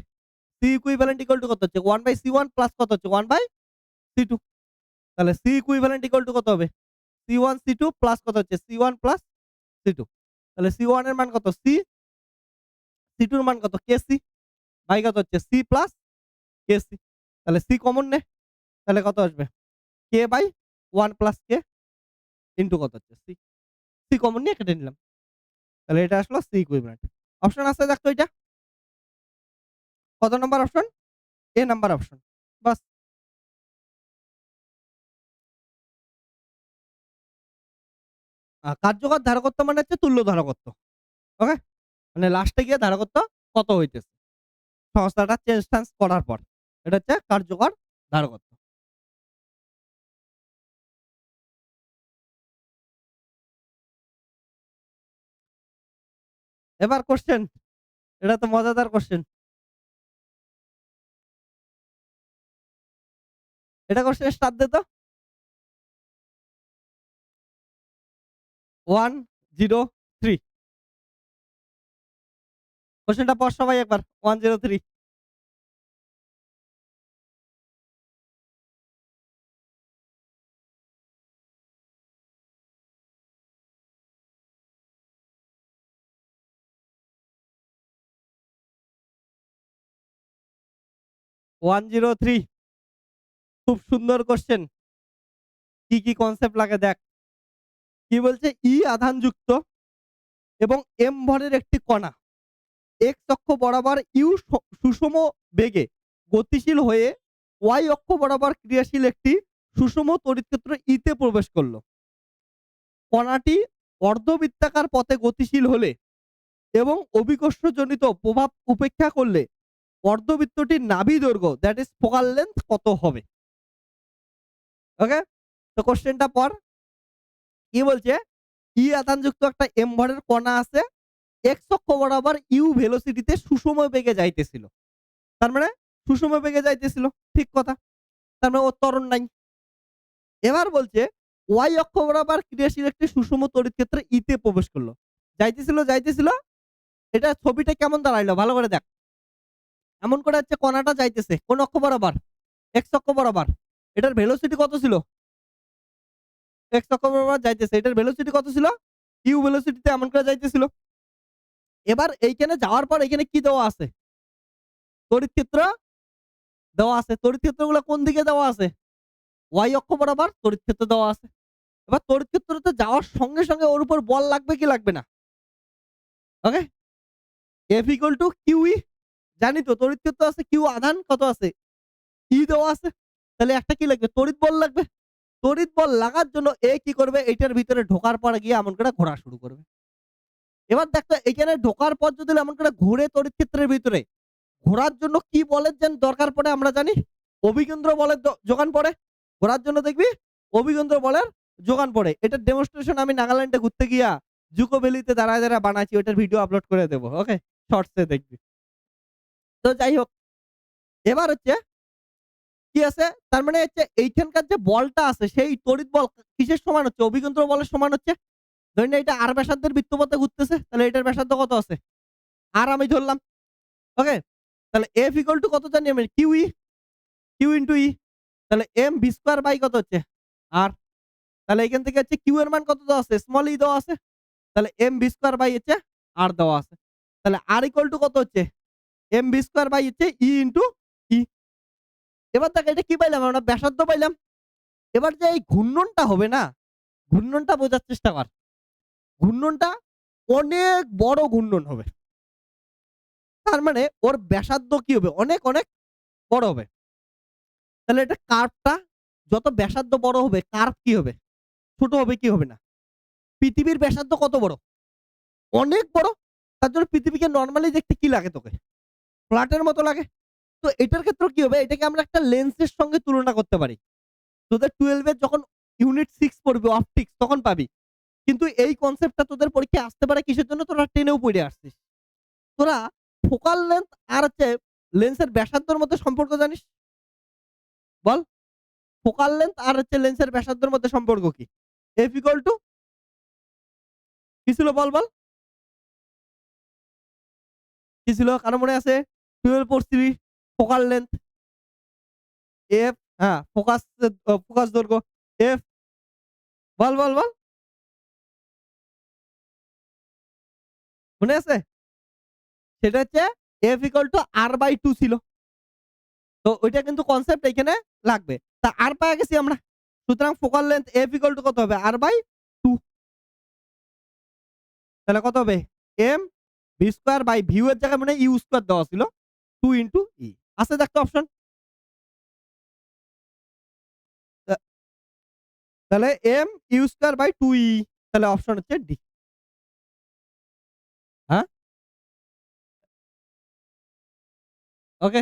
সি ইকুইভ্যালেন্ট ইকুয়াল টু কত হচ্ছে? 1/C1 প্লাস কত হচ্ছে? 1/C2। তাহলে সি ইকুইভ্যালেন্ট ইকুয়াল টু কত হবে? C1 C2 প্লাস কত হচ্ছে? C1 plus C2। তাহলে C1 এর মান কত? সি, C2 এর মান কত? কেসি বাই কত হচ্ছে? সি প্লাস কেসি। তাহলে সি কমন নে। তাহলে কত আসবে? কে বাই 1 প্লাস কে ইনটু কত হচ্ছে? সি। সি কমন নিয়ে কেটে নিলাম। তাহলে এটা আসলো সি ইকুইভ্যালেন্ট। অপশন আছে দেখ তো এটা। কত নাম্বার অপশন? এ নাম্বার অপশন। বাস। কার্যকর ধারকত্ব মানে হচ্ছে তুল্য ধারকত্ব। ওকে? মানে লাস্টে গিয়ে ধারকত্ব কত হইতেছে? সংস্থাটা চেঞ্জ টেঞ্জ করার পর। এটা হচ্ছে কার্যকর ধারকত্ব। এবার কোশ্চেন। এটা তো মজাদার কোশ্চেন। এটা কোশ্চেন স্টার্ট দে তো। 103 কোশ্চেনটা পড় সবাই একবার 103। 103 খুব সুন্দর কোশ্চেন। কি, কি কনসেপ্ট লাগে দেখ। কি বলছে ই আধানযুক্ত এবং এম ভরের একটি কণা এক্স অক্ষ বরাবর ইউ সুষম বেগে গতিশীল হয়ে ওয়াই অক্ষ বরাবর ক্রিয়াশীল একটি সুষম তড়িৎক্ষেত্র ইতে প্রবেশ করলো। কণাটি অর্ধবৃত্তাকার পথে গতিশীল হলে এবং অভিকর্ষজনিত প্রভাব উপেক্ষা করলে অর্ধবৃত্তটির নাভি দৈর্ঘ্য দ্যাট ইজ ফোকাল লেন্থ কত হবে? ওকে, তো কোশ্চেনটা পর কি বলছে, ই আধানযুক্ত একটা এম ভরের কণা আছে, এক্স অক্ষ বরাবর ইউ ভেলোসিটিতে সুষম বেগে যাইতেছিল। তার মানে সুষম বেগে যাইতেছিল, ঠিক কথা। তার মানে ওর ত্বরণ নাই। এবার বলছে ওয়াই অক্ষ বরাবর ক্রিয়াশীল একটি সুষম তড়িৎ ক্ষেত্রে ইতে প্রবেশ করলো। যাইতেছিল। এটা ছবিটা কেমন দাঁড়াইলো ভালো করে দেখ। এমন করে হচ্ছে কণাটা যাইতেছে কোন অক্ষ বরাবর? এক্স অক্ষ বরাবর। এটার ভেলোসিটি কত ছিল? এক্স অক্ষ বরাবর যাইতেছে। এটার ভেলোসিটি কত ছিল? ইউ ভেলোসিটিতে এমন করে যাইতেছিল। এবার এইখানে যাওয়ার পর এখানে কি দেওয়া আছে? তড়িৎ ক্ষেত্র দেওয়া আছে। তড়িৎ ক্ষেত্রগুলো কোন দিকে দেওয়া আছে? ওয়াই অক্ষ বরাবর তড়িৎ ক্ষেত্র দেওয়া আছে। এবার তড়িৎ ক্ষেত্রতে যাওয়ার সঙ্গে সঙ্গে ওর উপর বল লাগবে কি লাগবে না? Okay, F equal to Q E. জানি তো তড়িৎ ক্ষেত্র আছে, কিউ আধান কত আছে? ই দেওয়া আছে। তাহলে একটা কি লাগবে? তড়িৎ বল লাগবে। তড়িৎ বল লাগার জন্য এ কি করবে? এইটার ভিতরে ঢোকার পরে গিয়ে এমন করে ঘোরা শুরু করবে। এবার দেখতো এখানে ঢোকার পর যদি এমন করে ঘুরে তড়িৎ ক্ষেত্রের ভিতরে ঘোরার জন্য কি বলের যেন দরকার পড়ে আমরা জানি? অভিকেন্দ্র বলের যোগান পড়ে। ঘোরার জন্য দেখবি অভিকেন্দ্র বলের যোগান পড়ে। এটার ডেমনস্ট্রেশন আমি নাগাল্যান্ডে ঘুরতে গিয়া জুকো ভ্যালিতে দাঁড়ায় বানাইছি। ওইটার ভিডিও আপলোড করে দেব। ওকে? শর্টসে দেখবি। তো যাই হোক, এবার হচ্ছে কি আছে? তার মানে হচ্ছে এইখানকার যে বলটা আছে সেই তড়িৎ বল কিসের সমান হচ্ছে? অভিকেন্দ্র বলের সমান হচ্ছে। ধরি না এটা আর ব্যাসার্ধের বৃত্তপথে ঘুরতেছে। তাহলে এটার ব্যাসার্ধ কত আছে? আর আমি ধরলাম। ওকে? তাহলে F ইকুয়াল টু কত জানি আমি? কিউ ই, কিউ ইনটু ই। তাহলে এম ভি স্কয়ার বাই কত হচ্ছে? আর। তাহলে এখান থেকে হচ্ছে কিউ এর মান কত দেওয়া আছে? স্মল ই দেওয়া আছে। তাহলে এম ভি স্কয়ার বাই হচ্ছে আর দেওয়া আছে। তাহলে আর ইকুয়াল টু কত হচ্ছে? এম ভি স্কয়ার বাই হচ্ছে ই ইনটু ই। এবার দেখ এটা কি পাইলাম আমরা? ব্যাসার্ধ পাইলাম। এবার যে এই ঘূর্ণনটা হবে না, ঘূর্ণনটা বোঝার চেষ্টা কর। ঘূর্ণনটা অনেক বড় ঘূর্ণন হবে। তার মানে ওর ব্যাসার্ধ কি হবে? অনেক, অনেক বড় হবে। তাহলে এটা কার্ভটা যত ব্যাসার্ধ বড় হবে, কার্ভ কি হবে? ছোট হবে কি হবে না? পৃথিবীর ব্যাসার্ধ কত বড়? অনেক বড়। তার জন্য পৃথিবীকে নরমালি দেখতে কি লাগে তোকে? ফ্ল্যাটের মতো লাগে। তো এটার ক্ষেত্রেও কি হবে? এটাকে আমরা একটা লেন্সের সঙ্গে তুলনা করতে পারি। তোদের 12 এর যখন ইউনিট 6 পড়বি অপটিক্স তখন পাবি। কিন্তু এই কনসেপ্টটা তোদের পরীক্ষায় আসতে পারে কিসের জন্য? তোরা 10 এও পড়ে আসছিস। তোরা ফোকাল লেন্থ আর হচ্ছে লেন্সের ব্যাসার্ধের মধ্যে সম্পর্ক জানিস? বল। ফোকাল লেন্থ আর হচ্ছে লেন্সের ব্যাসার্ধের মধ্যে সম্পর্ক কি? F ইকুয়াল টু কি ছিল বল? কি ছিল? কারো মনে আছে? 12 পড়ছি ফোকাল লেন্থ F, হ্যাঁ, ফোকাস দৈর্ঘ্য F। বল। মনে আছে? সেটা হচ্ছে F equal to R by 2 ছিল। তো ওইটা কিন্তু কনসেপ্ট এখানে লাগবে। তা R পায়া গেছি আমরা। সুতরাং focal length F equal to কত হবে? R by 2। তাহলে কত হবে? M ভি স্কয়ার বাই ভিউ এর জায়গায় মানে ইউ স্কয়ার দেওয়া ছিল। 2 ইনটু ই। আছে দেখতো অপশন? তা তাহলে M ইউ স্কয়ার বাই 2 ই। তাহলে অপশন হচ্ছে ডি। হ্যাঁ? ওকে।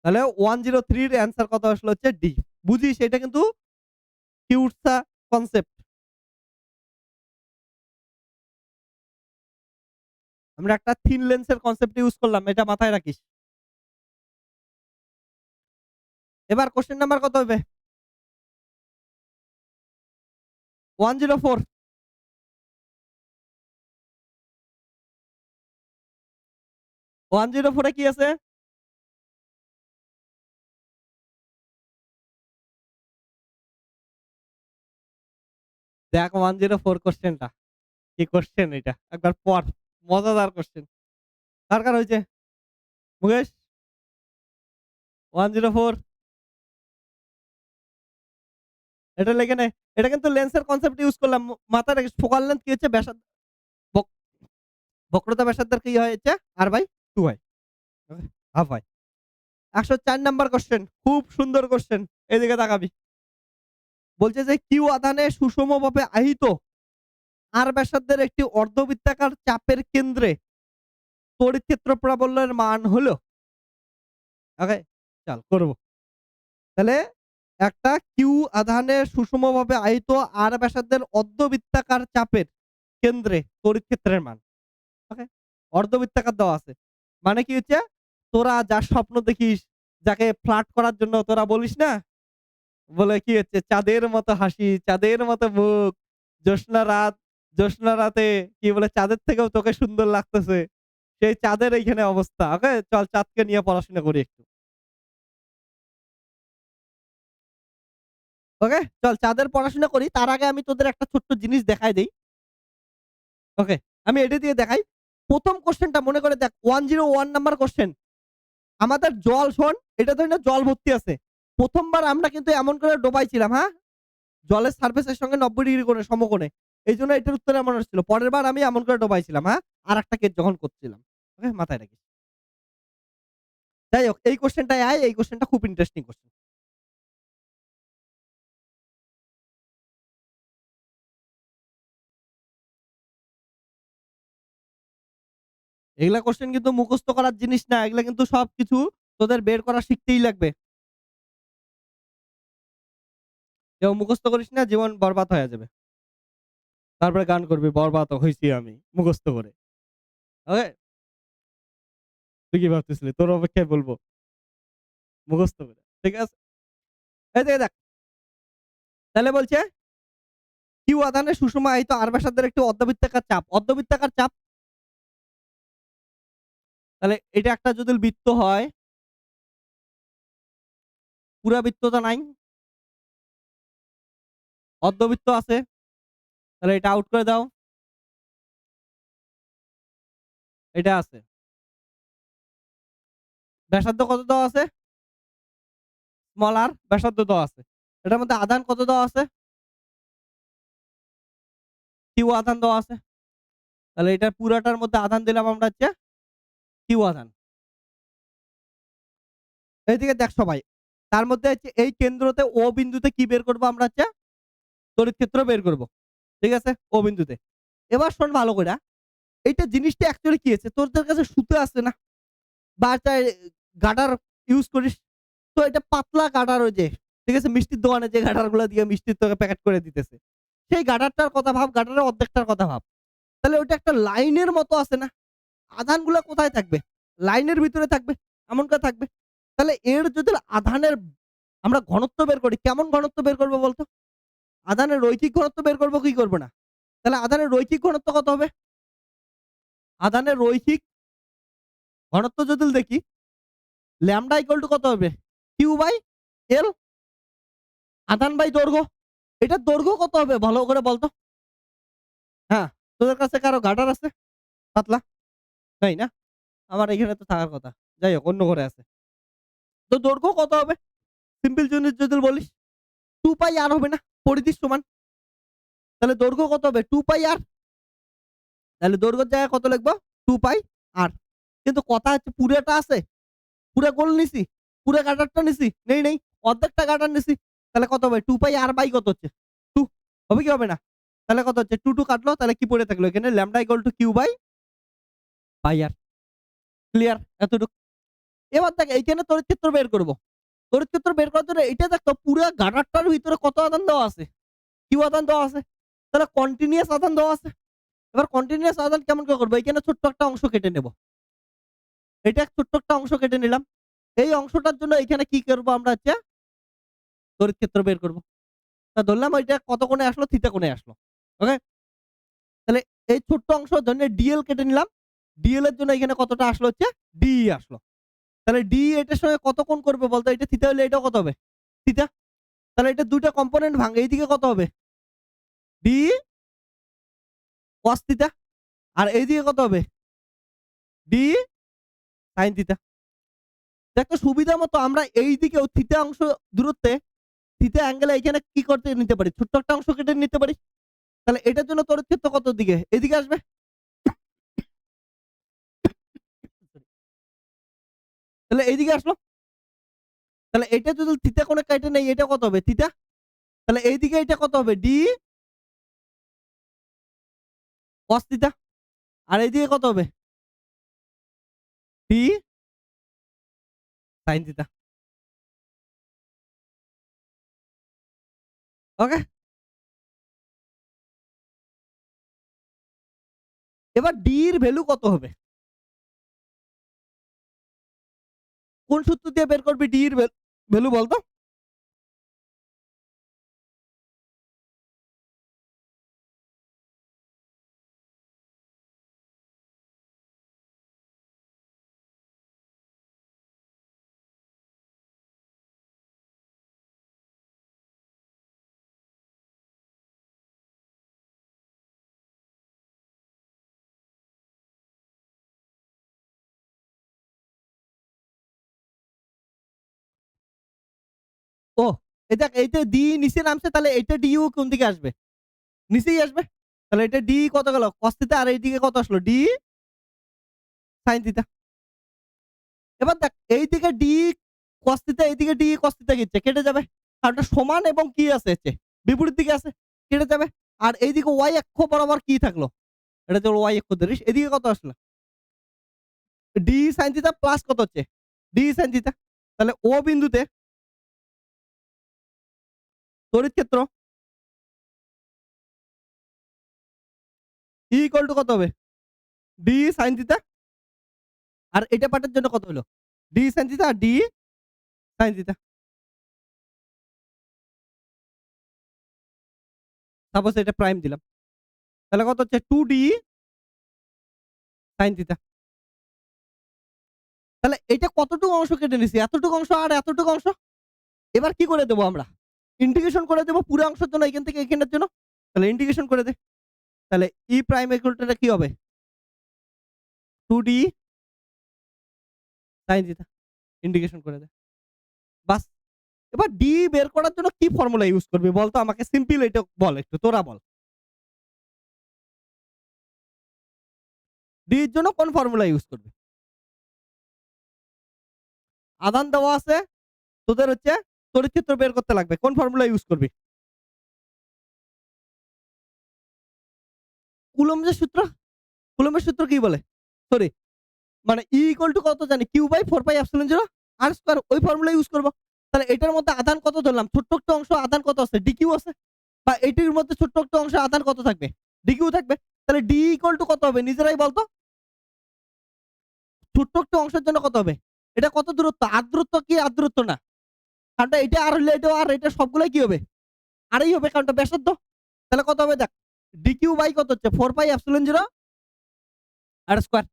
তাহলে 103 এর অ্যান্সার কত আসলো? হচ্ছে ডি। বুঝিস এটা কিন্তু কিউটসা কনসেপ্ট। আমরা একটা থিন লেন্সের কনসেপ্ট ইউজ করলাম। এটা মাথায় রাখিস। এবার কোশ্চেন নাম্বার কত হবে? 104। 104 এ কি আছে? দেখ 104 কোশ্চেনটা। কি কোশ্চেন এটা? একবার পড়। মজাদার কোশ্চেন। কার কার হইছে? মুকেশ 104 এটা লেখে নে। এটা কিন্তু লেন্সের কনসেপ্ট ইউজ করলাম। মাথায় রাখিস ফোকাল লেন্থ কি হচ্ছে? ব্যাসার্ধ। বক্রতা ব্যাসার্ধের কি হয়েছে r/2 হয়। ওকে? হাফ হয়। ১০৪ নাম্বার কোয়েশ্চেন, খুব সুন্দর কোয়েশ্চেন। এদিকে তাকাবি। বলছে যে কিউ আধানে সুষমভাবে আহিত r ব্যাসার্ধের একটি অর্ধবৃত্তাকার চাপের কেন্দ্রে তড়িৎ ক্ষেত্র প্রাবল্যের মান হলো, ওকে? চল করব। তাহলে একটা কিউ আধানের সুষমভাবে আহিত r ব্যাসার্ধের অর্ধবৃত্তাকার চাপের কেন্দ্রে তড়িৎ ক্ষেত্রের মান। ওকে? অর্ধবৃত্তাকার দেওয়া আছে। মানে কি হচ্ছে? তোরা যার স্বপ্ন দেখিস, যাকে ফ্লার্ট করার জন্য তোরা বলিস না? বলে কি হচ্ছে? চাঁদের মতো হাসি, চাঁদের মতো মুখ, জ্যোৎস্না রাত, জ্যোৎস্না রাতে কি বলে চাঁদের থেকেও তোকে সুন্দর লাগতেছে। সেই চাঁদের এইখানে অবস্থা। ওকে? চল চাঁদকে নিয়ে পড়াশোনা করি একটু। ওকে? চল চাঁদের পড়াশোনা করি। তার আগে আমি তোদের একটা ছোট্ট জিনিস দেখায় দেই। ওকে? আমি এটা দিয়ে দেখাই। ১ম কোয়েশ্চেনটা মনে করে দেখ 101 নাম্বার কোয়েশ্চেন। আমাদের জল শোন, এটা ধরি না জল ভর্তি আছে। ১ম বার আমরা কিন্তু এমন করে ডোবাইছিলাম, হ্যাঁ? জলের সারফেসের সঙ্গে ৯০ ডিগ্রি কোণে সমকোণে। এইজন্য এটার উত্তর এমন আসছিল। পরের বার আমি এমন করে ডোবাইছিলাম, হ্যাঁ? আরেকটা কেস যখন করছিলাম। ওকে? মাথায় রাখিস। যাই হোক এই কোয়েশ্চেনটায় আয়, এই কোয়েশ্চেনটা খুব ইন্টারেস্টিং কোয়েশ্চেন। এগুলা কোয়েশ্চেন কিন্তু মুখস্থ করার জিনিস না। এগুলা কিন্তু সবকিছু তোদের বের করা শিখতেই লাগবে। কেউ মুখস্থ করিস না, জীবন বরবাদ হয়ে যাবে। তারপরে গান করবি বরবাদ হইছি আমি মুখস্থ করে। ওকে? তুই কি ভাবতেছিলি? তোর অপেক্ষায় বলব মুখস্থ করে। ঠিক আছে? এই যে দেখ, তাহলে বলছে কিউ আধানের সুষম আহিত r ব্যাসার্ধের একটি অর্ধবৃত্তাকার চাপ। অর্ধবৃত্তাকার চাপ তাহলে এটা একটা যদি বৃত্ত হয়, পুরা বৃত্ত তো নাই। অর্ধবৃত্ত আছে। তাহলে এটা আউট করে দাও। এটা আছে। ব্যাসার্ধ কত দেওয়া আছে? স্মল r ব্যাসার্ধ দেওয়া আছে। এটার মধ্যে আধান কত দেওয়া আছে? কিউ আধান দেওয়া আছে। তাহলে এটার পুরাটার মধ্যে আধান দিলাম আমরা হচ্ছে কিউ আধান। এইদিকে দেখ সবাই। তার মধ্যে হচ্ছে এই কেন্দ্রতে ও বিন্দুতে কি বের করব আমরা হচ্ছে তড়িৎ ক্ষেত্র বের করব। ঠিক আছে? ও বিন্দুতে। এবার শোন ভালো কইরা। এইটা জিনিসটা অ্যাকচুয়ালি কি হয়েছে? তোদের কাছে সুতো আছে না? বা চাই গাটার ইউজ করিস। তো এটা পাতলা গাটার ওই যে, ঠিক আছে? মিষ্টির দোকানে যে গাটারগুলা দিয়ে মিষ্টির তোকে প্যাকেট করে দিতেছে। সেই গাটারটার কথা ভাব, গাটারের অর্ধেকটার কথা ভাব। তাহলে ওইটা একটা লাইনের মতো আছে না? আধানগুলা কোথায় থাকবে? লাইনের ভিতরে থাকবে। এমন করে থাকবে। তাহলে এর যদি আধানের আমরা ঘনত্ব বের করি, কেমন ঘনত্ব বের করব বলতো? আধানের রৈখিক ঘনত্ব বের করব কি করব না? তাহলে আধানের রৈখিক ঘনত্ব কত হবে? আধানের রৈখিক ঘনত্ব যদি দেখি, ল্যামডা ইকুয়াল টু কত হবে? কিউ বাই এল, আধান বাই দৈর্ঘ্য। এটার দৈর্ঘ্য কত হবে ভালো করে বলতো? হ্যাঁ, তোদের কাছে কারো গাটার আছে? পাতলা? নাই না? আমার এখানে তো থাকার কথা। যাই হোক অন্য ঘরে আছে। তো দৈর্ঘ্য কত হবে? সিম্পল জিনিস যদি বলিস 2 পাই আর হবে না? পরিধির সমান। তাহলে দৈর্ঘ্য কত হবে? 2 পাই আর। তাহলে দৈর্ঘ্যের জায়গায় কত লিখবো? 2 পাই আর। কিন্তু কথা হচ্ছে পুরাটা আছে? পুরা গোল নিছি? পুরা গাটারটা নিছি? নেই। অর্ধেকটা গাটার নিছি। তাহলে কত হবে? 2 পাই আর বাই কত হচ্ছে? 2 হবে কি হবে না? তাহলে কত হচ্ছে? 2 কাটলো তাহলে কি পড়ে থাকলো এখানে? Lambda equal to Q by pi R. Clear? এতটুক। এবার দেখ এইখানে তড়িৎ ক্ষেত্র বের করব। তড়িৎ ক্ষেত্র বের করার জন্য এটা দেখতো পুরা গাটারটার ভিতরে কত আধান দেওয়া আছে? কিউ আধান দেওয়া আছে। তাহলে কন্টিনিউয়াস আধান দেওয়া আছে। এবার কন্টিনিউয়াস আধান কেমন করে করব? এখানে ছোট্ট একটা অংশ কেটে নেব। এটা ছোট্ট একটা অংশ কেটে নিলাম। এই অংশটার জন্য এখানে কি করব আমরা হচ্ছে তড়িৎ ক্ষেত্র বের করব। তা ধরলাম ওইটা কত কোণে আসলো? থিটা কোণে আসলো। ওকে? তাহলে এই ছোট্ট অংশ জন্য ডিএল কেটে নিলাম। ডিএল এর জন্য এখানে কতটা আসলো হচ্ছে ডিই আসলো। তাহলে ডি এটার সঙ্গে কত কোণ করবে বলতো? এটা থিটা হলে এটা কত হবে? থিটা। তাহলে এটা ২ টা কম্পোনেন্ট ভাঙে। এইদিকে কত হবে? D cos theta. আর এইদিকে কত হবে? D sin theta. দেখো সুবিধা মতো আমরা এইদিকেও থিটা অংশ দূরত্বে থিটা অ্যাঙ্গেলে এখানে কি করতে নিতে পারি? ছোট্ট একটা অংশ কেটে নিতে পারি। তাহলে এটার জন্য তড়িৎ ক্ষেত্র কত দিকে? এদিকে আসবে। তাহলে এইদিকে আসলো। তাহলে এটা যদি থিটা কোণে কাইটা নেই এটা কত হবে? থিটা। তাহলে এইদিকে এটা কত হবে? D cos theta. আর এইদিকে কত হবে? D sine theta. ওকে? এবার ডি এর ভ্যালু কত হবে? কোন সূত্র দিয়ে বের করবি ডি এর ভ্যালু বলতো? ও এই দেখ এইটা ডি নিচে নামছে তাহলে এটা ডিইউ কোন দিকে আসবে? নিচেই আসবে। তাহলে এটা ডি কত গেল? cos থিটা আর এইদিকে কত আসলো? D sin theta. এবার দেখ এইদিকে ডি cos থিটা এইদিকে ডি cos থিটা গেছে কেটে যাবে। কারণ এটা সমান এবং কি আছে হচ্ছে বিপরীত দিকে আছে কেটে যাবে। আর এইদিকে y অক্ষ বরাবর কি থাকলো? এটা হচ্ছে y অক্ষ ধরিস। এদিকে কত আসলো? ডি sin থিটা প্লাস কত হচ্ছে? D sin theta. তাহলে ও বিন্দুতে তড়িৎ ক্ষেত্র E ইকুয়াল টু কত হবে? D sin theta. আর এটা পার্টের জন্য কত হলো? ডি sin থিটা আর ডি sin থিটা। সাপোজ এটা প্রাইম দিলাম। তাহলে কত হচ্ছে? 2d sin theta. তাহলে এটা কতটুকু অংশ কেটে নিছি? এতটুকু অংশ আর এতটুকু অংশ। এবার কি করে দেব আমরা? ইন্টিগ্রেশন করে দেব পুরো অংশের জন্য এখান থেকে এখানের জন্য। তাহলে ইন্টিগ্রেশন করে দে। তাহলে E প্রাইম ইকুয়াল টু কি হবে? 2d sin theta. ইন্টিগ্রেশন করে দে। বাস। এবার d বের করার জন্য কি ফর্মুলা ইউজ করবি বলতো আমাকে সিম্পল এটা বল একটু তোরা বল। d এর জন্য কোন ফর্মুলা ইউজ করবি? আধান দেওয়া আছে তোদের হচ্ছে তড়িৎ ক্ষেত্র বের করতে লাগবে। কোন ফর্মুলা ইউজ করবি? কুলম্বের সূত্র। কুলম্বের সূত্র কি বলে? সরি মানে E ইকুয়াল টু কত জানি? Q by 4 pi epsilon 0 R square ওই ফর্মুলা ইউজ করব। তাহলে এটার মধ্যে আধান কত ধরলাম? ছোট্ট একটা অংশ আধান কত আছে? dq আছে। বা এটির মধ্যে ছোট্ট একটা অংশ আধান কত থাকবে? dq থাকবে। তাহলে d ইকুয়াল টু কত হবে? নিজেরাই বলতো। ছোট্ট একটা অংশের জন্য কত হবে? এটা কত দূরত্ব? আর দূরত্ব কি আর দূরত্ব না? কারণ এটা আর হলে এটা আর এটা সবগুলাই কি হবে? আরই হবে কারণ এটা ব্যাসার্ধ। তাহলে কত হবে দেখ। dq বাই কত হচ্ছে? 4 পাই এপসিলন 0 আর স্কয়ার।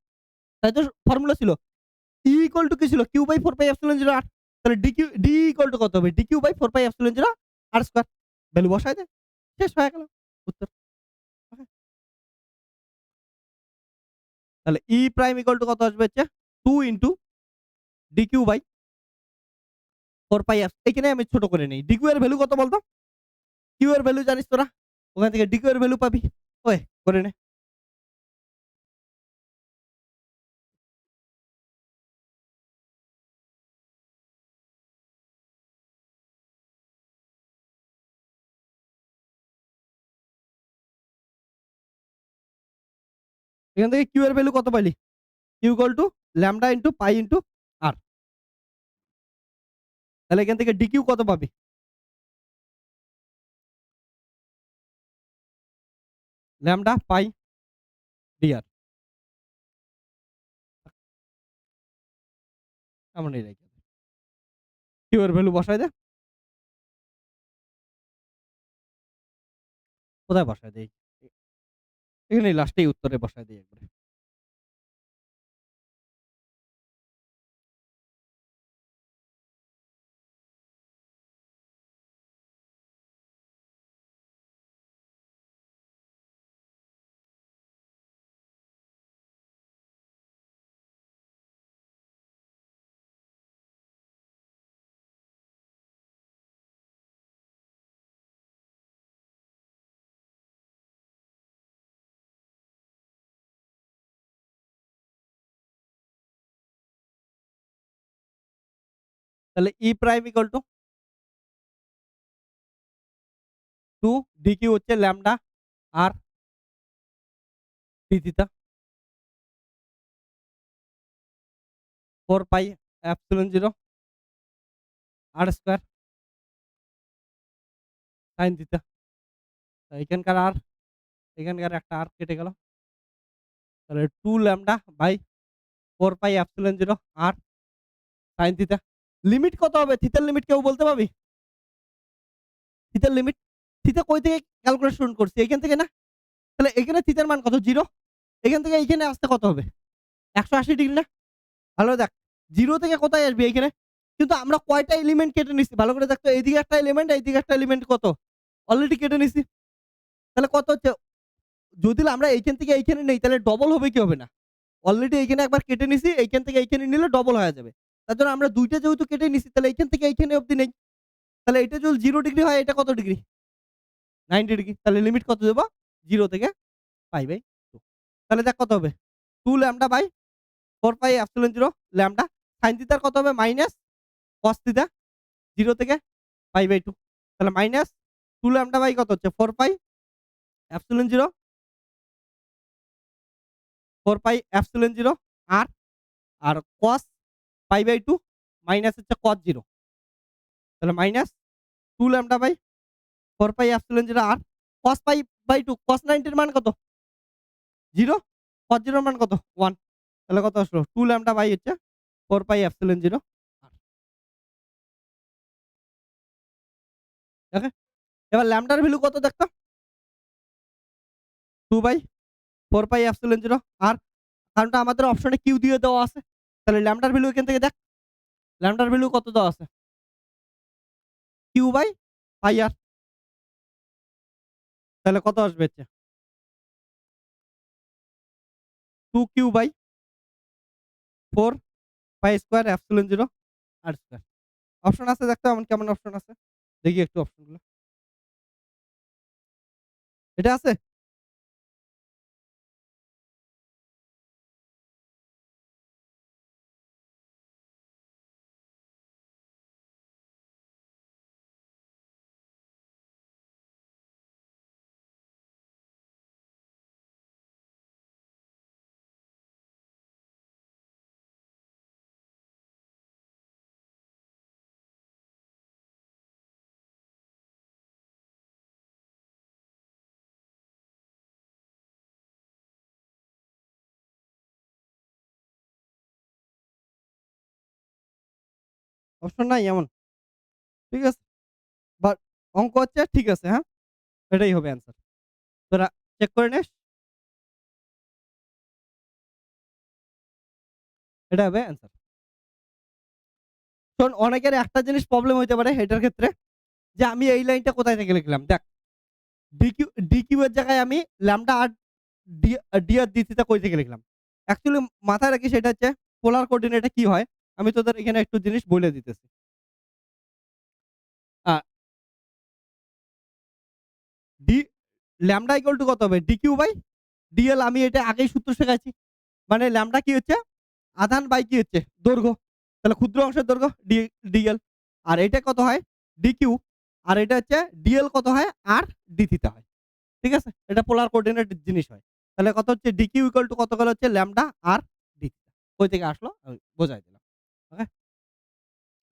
তাই তো ফর্মুলা ছিল। E ইকুয়াল টু কি ছিল? Q by 4 pi epsilon 0 r। তাহলে d ইকুয়াল টু কত হবে? dq by 4 pi epsilon 0 r square. Value বসায় দে। শেষ হয়ে গেল উত্তর। ওকে। তাহলে E প্রাইম ইকুয়াল টু কত আসবে হচ্ছে 2 into dq by 4 pi f। এখানে আমি ছোট করে নেই। dq এর ভ্যালু কত বলতো? q এর ভ্যালু জানিস তোরা? ওখান থেকে dq এর ভ্যালু পাবি। ওই করে নে। এখান থেকে q এর ভ্যালু কত পাইলি? q equal to lambda into pi into r। তাহলে এখান থেকে dq কত পাবি? ল্যামডা পাই dr। এমনই রাখি। q এর ভ্যালু বসায় দে। কোথায় বসায় দেই? এখানেই লাস্টেই উত্তরে বসায় দেই একবারে। তাহলে E prime equal to 2 dq হচ্ছে lambda R D theta 4 pi epsilon 0 R square sine theta. এখানকার আর এখানকার একটা আর কেটে গেল। তাহলে 2 lambda by 4 pi epsilon 0 R sine theta. Limit কত হবে? থিটার লিমিট কেউ বলতে পারবি? থিটার লিমিট? থিটা কই থেকে ক্যালকুলেশন করছি? এইখান থেকে না? তাহলে এখানে থিটার মান কত? 0। এখান থেকে এইখানে আসতে কত হবে? 180 ডিগ্রি না? ভালো দেখ। 0 থেকে কোথায় আসবি এইখানে? কিন্তু আমরা কয়টা এলিমেন্ট কেটে নিছি? ভালো করে দেখ তো, এইদিকে একটা এলিমেন্ট, এইদিকে একটা এলিমেন্ট কত? অলরেডি কেটে নিছি। তাহলে কত হচ্ছে? যদি আমরা এইখান থেকে এইখানে নেই তাহলে ডবল হবে কি হবে না? অলরেডি এইখানে একবার কেটে নিছি, এইখান থেকে এইখানে নিলে ডবল হয়ে যাবে। তার জন্য আমরা ২ টা যেহেতু কেটে নিছি তাহলে এইখান থেকে এইখানে অব্দি নেই। তাহলে এটা যদি 0 ডিগ্রি হয় এটা কত ডিগ্রি? 90 ডিগ্রি। তাহলে লিমিট কত দেব? 0 থেকে π/2। তাহলে দেখ কত হবে? 2 lambda by 4 pi epsilon 0 lambda sin থিটার কত হবে? মাইনাস cos থিটা 0 থেকে π/2। তাহলে মাইনাস 2 ল্যামডা বাই কত হচ্ছে? 4 pi epsilon 0 4 pi epsilon 0 R আর cos π/2 মাইনাস হচ্ছে cos 0। তাহলে minus 2 lambda by 4 pi epsilon 0 R cos π/2 cos 90 এর মান কত? 0। cos 0 এর মান কত? 1। তাহলে কত আসলো? 2 ল্যামডা বাই হচ্ছে 4 পাই এপসিলন 0 আর। ওকে? এবার ল্যামডার ভ্যালু কত দেখ তো? 2/4 পাই এপসিলন 0 আর কারণটা আমাদের অপশনে কিউ দিয়ে দেওয়া আছে। তাহলে ল্যামডার ভ্যালু এখান থেকে দেখ। ল্যামডার ভ্যালু কত দেওয়া আছে? Q by pi R. তাহলে কত আসবে হচ্ছে? 2q by 4 pi square epsilon 0 R square. Option আছে দেখতো এমন কেমন অপশন আছে? দেখি একটু অপশনগুলো। এটা আছে? অপশন নাই এমন? ঠিক আছে। বাট অঙ্ক হচ্ছে ঠিক আছে, হ্যাঁ? এটাই হবে অ্যান্সার। তোরা চেক করে নিস। এটা হবে অ্যান্সার। শোন, অনেকের একটা জিনিস প্রবলেম হইতে পারে এটার ক্ষেত্রে, যে আমি এই লাইনটা কোথায় থেকে লিখলাম? দেখ, ডিকিউ এর জায়গায় আমি ল্যামডা আর ডি আর ডি থিটা কই থেকে লিখলাম? অ্যাকচুয়ালি মাথায় রাখিস এটা হচ্ছে পোলার কোঅর্ডিনেটে কি হয়? আমি তোদের এখানে একটু জিনিস বলে দিতেছি। আ ডি ল্যামডা ইকুয়াল টু কত হবে? D Q by D L. আমি এটা আগেই সূত্র শিখাইছি। মানে ল্যামডা কি হচ্ছে? আধান বাই কি হচ্ছে? দৈর্ঘ্য। তাহলে ক্ষুদ্র অংশের দৈর্ঘ্য ডিএল। আর এটা কত হয়? ডিকিউ। আর এটা হচ্ছে ডিএল কত হয়? আর ডি থিটা হয়। ঠিক আছে? এটা পোলার কোঅর্ডিনেট জিনিস হয়। তাহলে কত হচ্ছে? ডিকিউ ইকুয়াল টু কত গেল হচ্ছে ল্যামডা আর ডি থিটা। কই থেকে আসলো আমি বোঝাই দিলাম। ওকে?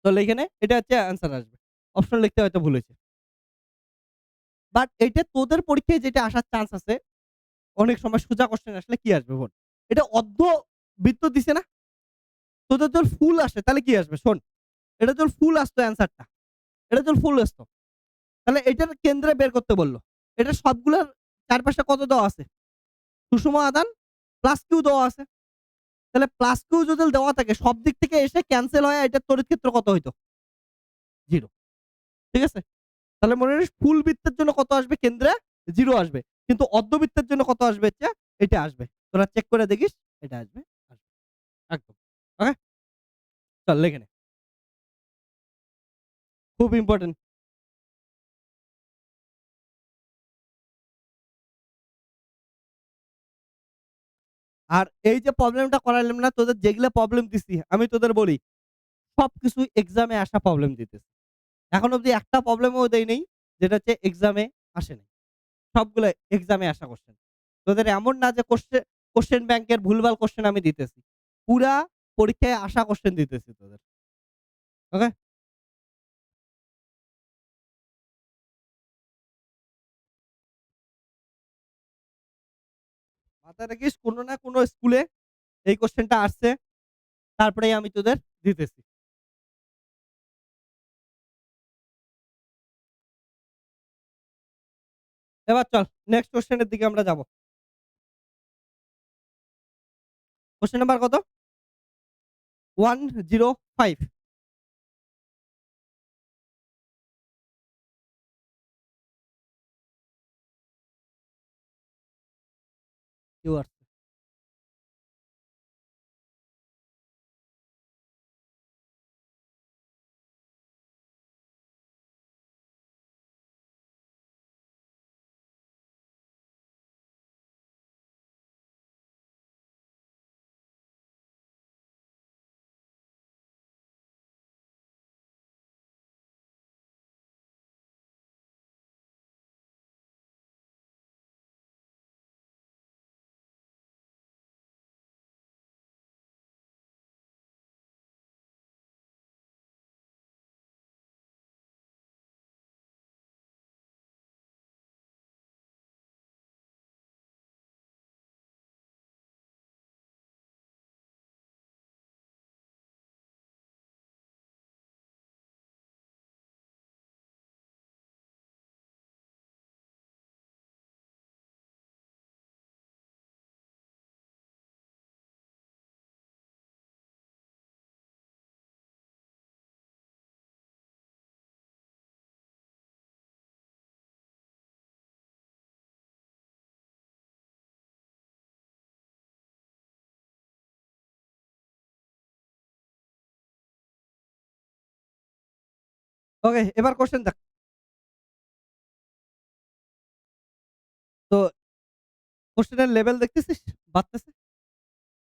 তাহলে এখানে এটা হচ্ছে অ্যান্সার আসবে। অপশন লিখতে হয়তো ভুল হয়েছে। বাট এইটা তোদের পরীক্ষায় যেটা আসার চান্স আছে, অনেক সময় সোজা কোয়েশ্চেন আসলে কি আসবে শোন। এটা অর্ধবৃত্ত দিছে না? তোদের যদি ফুল আসে তাহলে কি আসবে? শোন, এটা যদি ফুল আসতো অ্যান্সারটা, এটা যদি ফুল আসতো, তাহলে এটার কেন্দ্রে বের করতে বলল। এটা সবগুলার চারপাশে কত দেওয়া আছে? সুষম আধান প্লাস কিউ দেওয়া আছে। তাহলে প্লাস কিউ যদি দেওয়া থাকে সব দিক থেকে এসে ক্যানসেল হয়ে এটার তড়িৎ ক্ষেত্র কত হইতো? 0। ঠিক আছে? তাহলে মনে রাখিস ফুল বৃত্তের জন্য কত আসবে? কেন্দ্রে 0 আসবে। কিন্তু অর্ধবৃত্তের জন্য কত আসবে হচ্ছে? এটা আসবে। তোরা চেক করে দেখিস এটা আসবে। আসবে। একদম। ওকে? চল লিখে নে। খুব ইম্পোর্টেন্ট। আর এই যে প্রবলেমটা করাইলাম না, তোদের যেগুলা প্রবলেম দিছি আমি তোদের বলি, সবকিছু এক্সামে আসা প্রবলেম দিতেছে। এখন অব্দি একটা প্রবলেমও দেই নাই যেটা হচ্ছে এক্সামে আসে নাই। সবগুলো এক্সামে আসা কোয়েশ্চেন। তোদের এমন না যে কোয়েশ্চেন ব্যাংকের ভুলভাল কোয়েশ্চেন আমি দিতেছি। পুরা পরীক্ষায় আসা কোয়েশ্চেন দিতেছি তোদের। ওকে? মাথায় রাখিস কোন না কোন স্কুলে এই কোয়েশ্চেনটা আসছে। তারপরেই আমি তোদের দিতেছি। এবার চল নেক্সট কোয়েশ্চেন এর দিকে আমরা যাব। কোয়েশ্চেন নাম্বার কত? 105 ইউ ওকে এবার কোয়েশ্চেন দেখ। তো কোয়েশ্চেনের লেভেল দেখতেছিস? বাড়তেছে?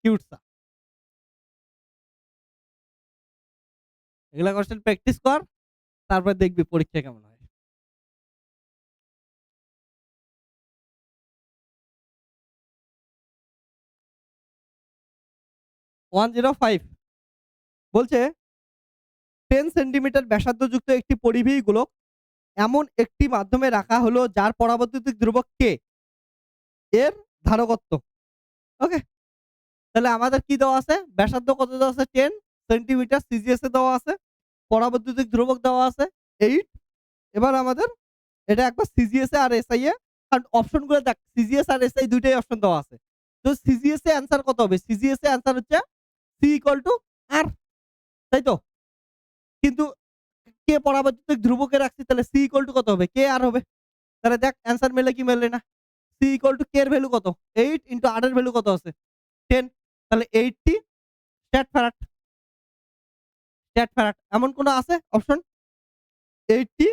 কি উঠছে? এগুলা কোয়েশ্চেন প্র্যাকটিস কর। তারপর দেখবি পরীক্ষা কেমন হয়। 105 বলছে 10 সেন্টিমিটার ব্যাসার্ধযুক্ত একটি পরিবাহী গোলক এমন একটি মাধ্যমে রাখা হলো যার পরাবৈদ্যুতিক ধ্রুবক K এর ধারকত্ব। ওকে? তাহলে আমাদের কি দেওয়া আছে? ব্যাসার্ধ কত দেওয়া আছে? 10 সেন্টিমিটার সিজিএস এ দেওয়া আছে। পরাবৈদ্যুতিক ধ্রুবক দেওয়া আছে 8। এবার আমাদের এটা একবার সিজিএস এ আর এসআই এ কারণ অপশন গুলো দেখ সিজিএস আর এসআই দুইটাই অপশন দেওয়া আছে। তো সিজিএস এ অ্যান্সার কত হবে? সিজিএস এ অ্যান্সার হচ্ছে সি ইকুয়াল টু আর তাই তো? কিন্তু কে পরাবৈদ্যুতিক ধ্রুবকে রাখছি তাহলে সি ইকুয়াল টু কত হবে? কে আর হবে। তাহলে দেখ অ্যান্সার মেলে কি মেলে না? সি ইকুয়াল টু কে এর ভ্যালু কত? 8 ইনটু আর এর ভ্যালু কত আছে? 10 তাহলে 80 স্ট্যাট ফ্যারাড। স্ট্যাট ফ্যারাড এমন কোন আছে অপশন? 80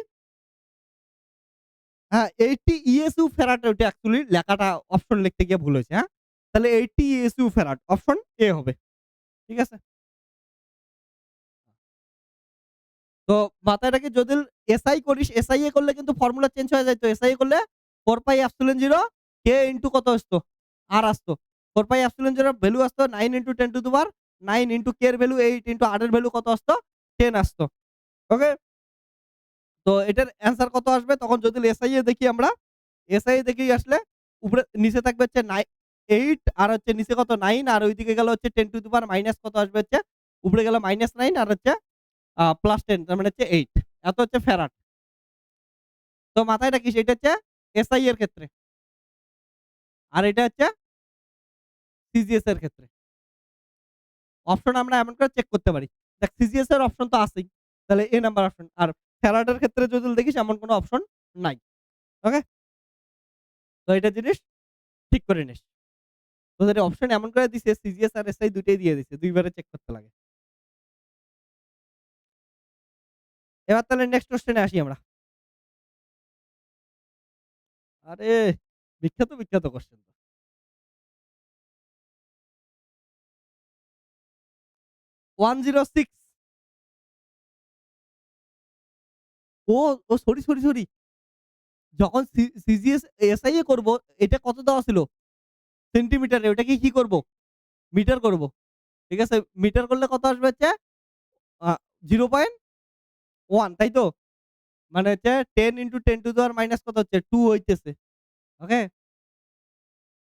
হ্যাঁ, 80 ইএসইউ ফ্যারাড ওইটা অ্যাকচুয়ালি লেখাটা অপশন লিখতে গিয়ে ভুল হয়েছে, হ্যাঁ? তাহলে 80 ইএসইউ ফ্যারাড অপশন এ হবে। ঠিক আছে? তো মাথায় রাখি যদি এসআই করিস, এসআই এ করলে কিন্তু ফর্মুলা চেঞ্জ হয়ে যাইত। এসআই এ করলে 4 পাই এপসিলন 0 কে ইনটু কত আসতো? আর আসতো। 4 পাই এপসিলন 0 ভ্যালু আসতো 9 into 10 to the power 9 into K এর ভ্যালু 8 ইনটু আর এর ভ্যালু কত আসতো? 10 আসতো। ওকে? তো এটার অ্যান্সার কত আসবে? তখন যদি এসআই এ দেখি আমরা, এসআই এ দেখি আসলে উপরে নিচে থাকবে হচ্ছে 8 আর হচ্ছে নিচে কত 9 আর ওইদিকে গেলে হচ্ছে 10 টু দি পাওয়ার মাইনাস কত আসবে হচ্ছে উপরে গেলে -9 আর হচ্ছে প্লাস 10 তার মানে হচ্ছে 8 এত হচ্ছে ফ্যারাড। তো মাথায় রাখিস এটা হচ্ছে এসআই এর ক্ষেত্রে। আর এটা হচ্ছে সিজিএস এর ক্ষেত্রে। অপশন আমরা এমন করে চেক করতে পারি। দেখ সিজিএস এর অপশন তো আছেই। তাহলে এ নাম্বার অপশন। আর ফ্যারাডের ক্ষেত্রে যদি দেখিস এমন কোন অপশন নাই। ওকে? তো এটা জিনিস ঠিক করে নিস। তোদের অপশন এমন করে দিছে সিজিএস আর এসআই দুটোই দিয়ে দিছে। ২ বারে চেক করতে লাগে। এবার তাহলে নেক্সট কোয়েশ্চেন এ আসি আমরা। আরে বিখ্যাত কোয়েশ্চেন। 106 ও, ও সরি। যখন সিজিএস এসআইএ করব এটা কত দেওয়া ছিল? সেন্টিমিটারে ওটাকে কি করব? মিটার করব। ঠিক আছে? মিটার করলে কত আসবে হচ্ছে আ 0.1 তাই তো? মানে হচ্ছে 10 into 10 to the power minus কত হচ্ছে? 2 হইতেছে। ওকে?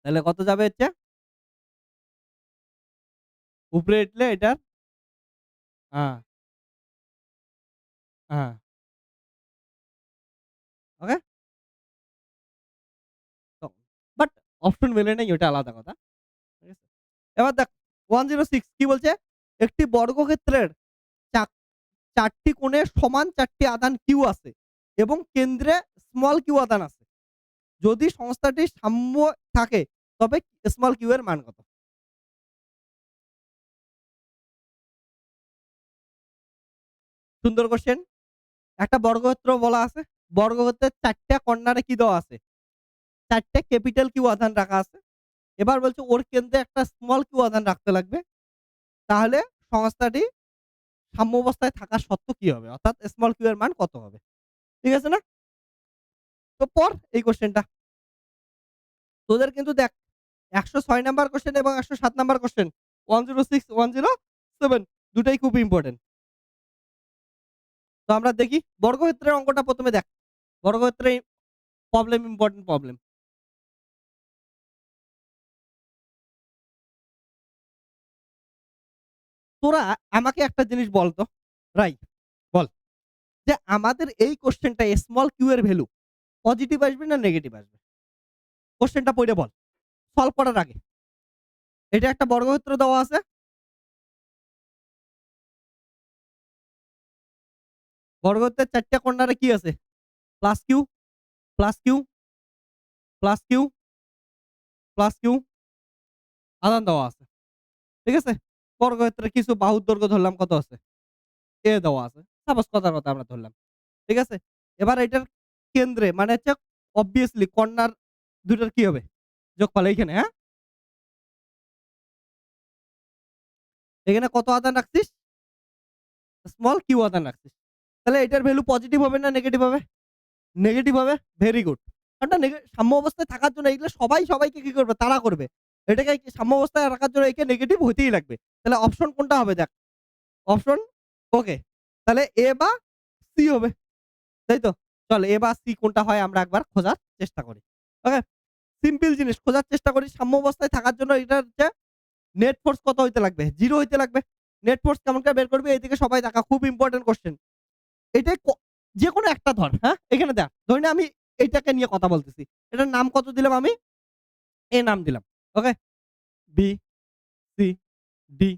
তাহলে কত যাবে হচ্ছে? উপরে উঠলে এটার হ্যাঁ, হ্যাঁ। ওকে? তো বাট অপশন মেলে নাই ওটা আলাদা কথা। ঠিক আছে? এবার দেখ 106 কি বলছে? একটি বর্গক্ষেত্রের চা ৪ টি কোণে সমান ৪ টি আধান Q আছে এবং কেন্দ্রে স্মল q আধান আছে। যদি সংস্থাটি সাম্য থাকে তবে স্মল q এর মান কত? সুন্দর কোয়েশ্চেন। একটা বর্গক্ষেত্র বলা আছে। বর্গক্ষেত্রের ৪ টা কর্নারে কি দেওয়া আছে? ৪ টা ক্যাপিটাল Q আধান রাখা আছে। এবার বলছে ওর কেন্দ্রে একটা স্মল q আধান রাখতে লাগবে। তাহলে সংস্থাটি সাম্যাবস্থায় থাকা সত্ত্বেও কি হবে? অর্থাৎ স্মল q এর মান কত হবে? ঠিক আছে না? তো পড় এই কোয়েশ্চেনটা। তোদের কিন্তু দেখ ১০৬ নাম্বার কোয়েশ্চেন এবং ১০৭ নাম্বার কোয়েশ্চেন 106, 107 দুটাই খুব ইম্পোর্টেন্ট। তো আমরা দেখি বর্গক্ষেত্রের অঙ্কটা ১ম এ দেখ। বর্গক্ষেত্রে প্রবলেম ইম্পোর্টেন্ট প্রবলেম। তোরা আমাকে একটা জিনিস বল তো, রাইট বল যে আমাদের এই কোয়েশ্চেনটা স্মল কিউ এর ভ্যালু পজিটিভ আসবে না নেগেটিভ আসবে? কোয়েশ্চেনটা পইড়া বল। সলভ করার আগে। এটা একটা বর্গক্ষেত্র দেওয়া আছে। বর্গক্ষেত্রের ৪ টা কর্নারে কি আছে? Plus Q, plus Q, plus Q, plus Q আদান দেওয়া আছে। ঠিক আছে? বর্গক্ষেত্রের কিছু বাহুর দৈর্ঘ্য ধরলাম কত আছে? এ দেওয়া আছে। সাপোজ কথার কথা আমরা ধরলাম। ঠিক আছে? এবার এটার কেন্দ্রে মানে হচ্ছে obviously কর্নার ২ টার কি হবে? যোগফল এইখানে, হ্যাঁ? এখানে কত আদান রাখছিস? স্মল কিউ আদান রাখছিস। তাহলে এটার ভ্যালু পজিটিভ হবে না নেগেটিভ হবে? নেগেটিভ হবে। Very good. কারণ সাম্য অবস্থায় থাকার জন্য এগুলো সবাই সবাইকে কি করবে? তাড়া করবে। এটাকে সাম্য অবস্থায় রাখার জন্য একে নেগেটিভ হইতেই লাগবে। তাহলে অপশন কোনটা হবে দেখ। Option okay. তাহলে এ বা সি হবে। তাই তো? চল এ বা সি কোনটা হয় আমরা একবার খোঁজার চেষ্টা করি। ওকে? সিম্পল জিনিস খোঁজার চেষ্টা করি সাম্য অবস্থায় থাকার জন্য এটা হচ্ছে নেট ফোর্স কত হইতে লাগবে? 0 হইতে লাগবে। নেট ফোর্স কেমন করে বের করবি? এইদিকে সবাই তাকা। খুব ইম্পোর্টেন্ট কোয়েশ্চেন। এটাই যেকোনো একটা ধর, হ্যাঁ? এখানে দেখ। ধরি না আমি এইটাকে নিয়ে কথা বলতেছি। এটার নাম কত দিলাম আমি? এ নাম দিলাম। ওকে? বি, সি, ডি,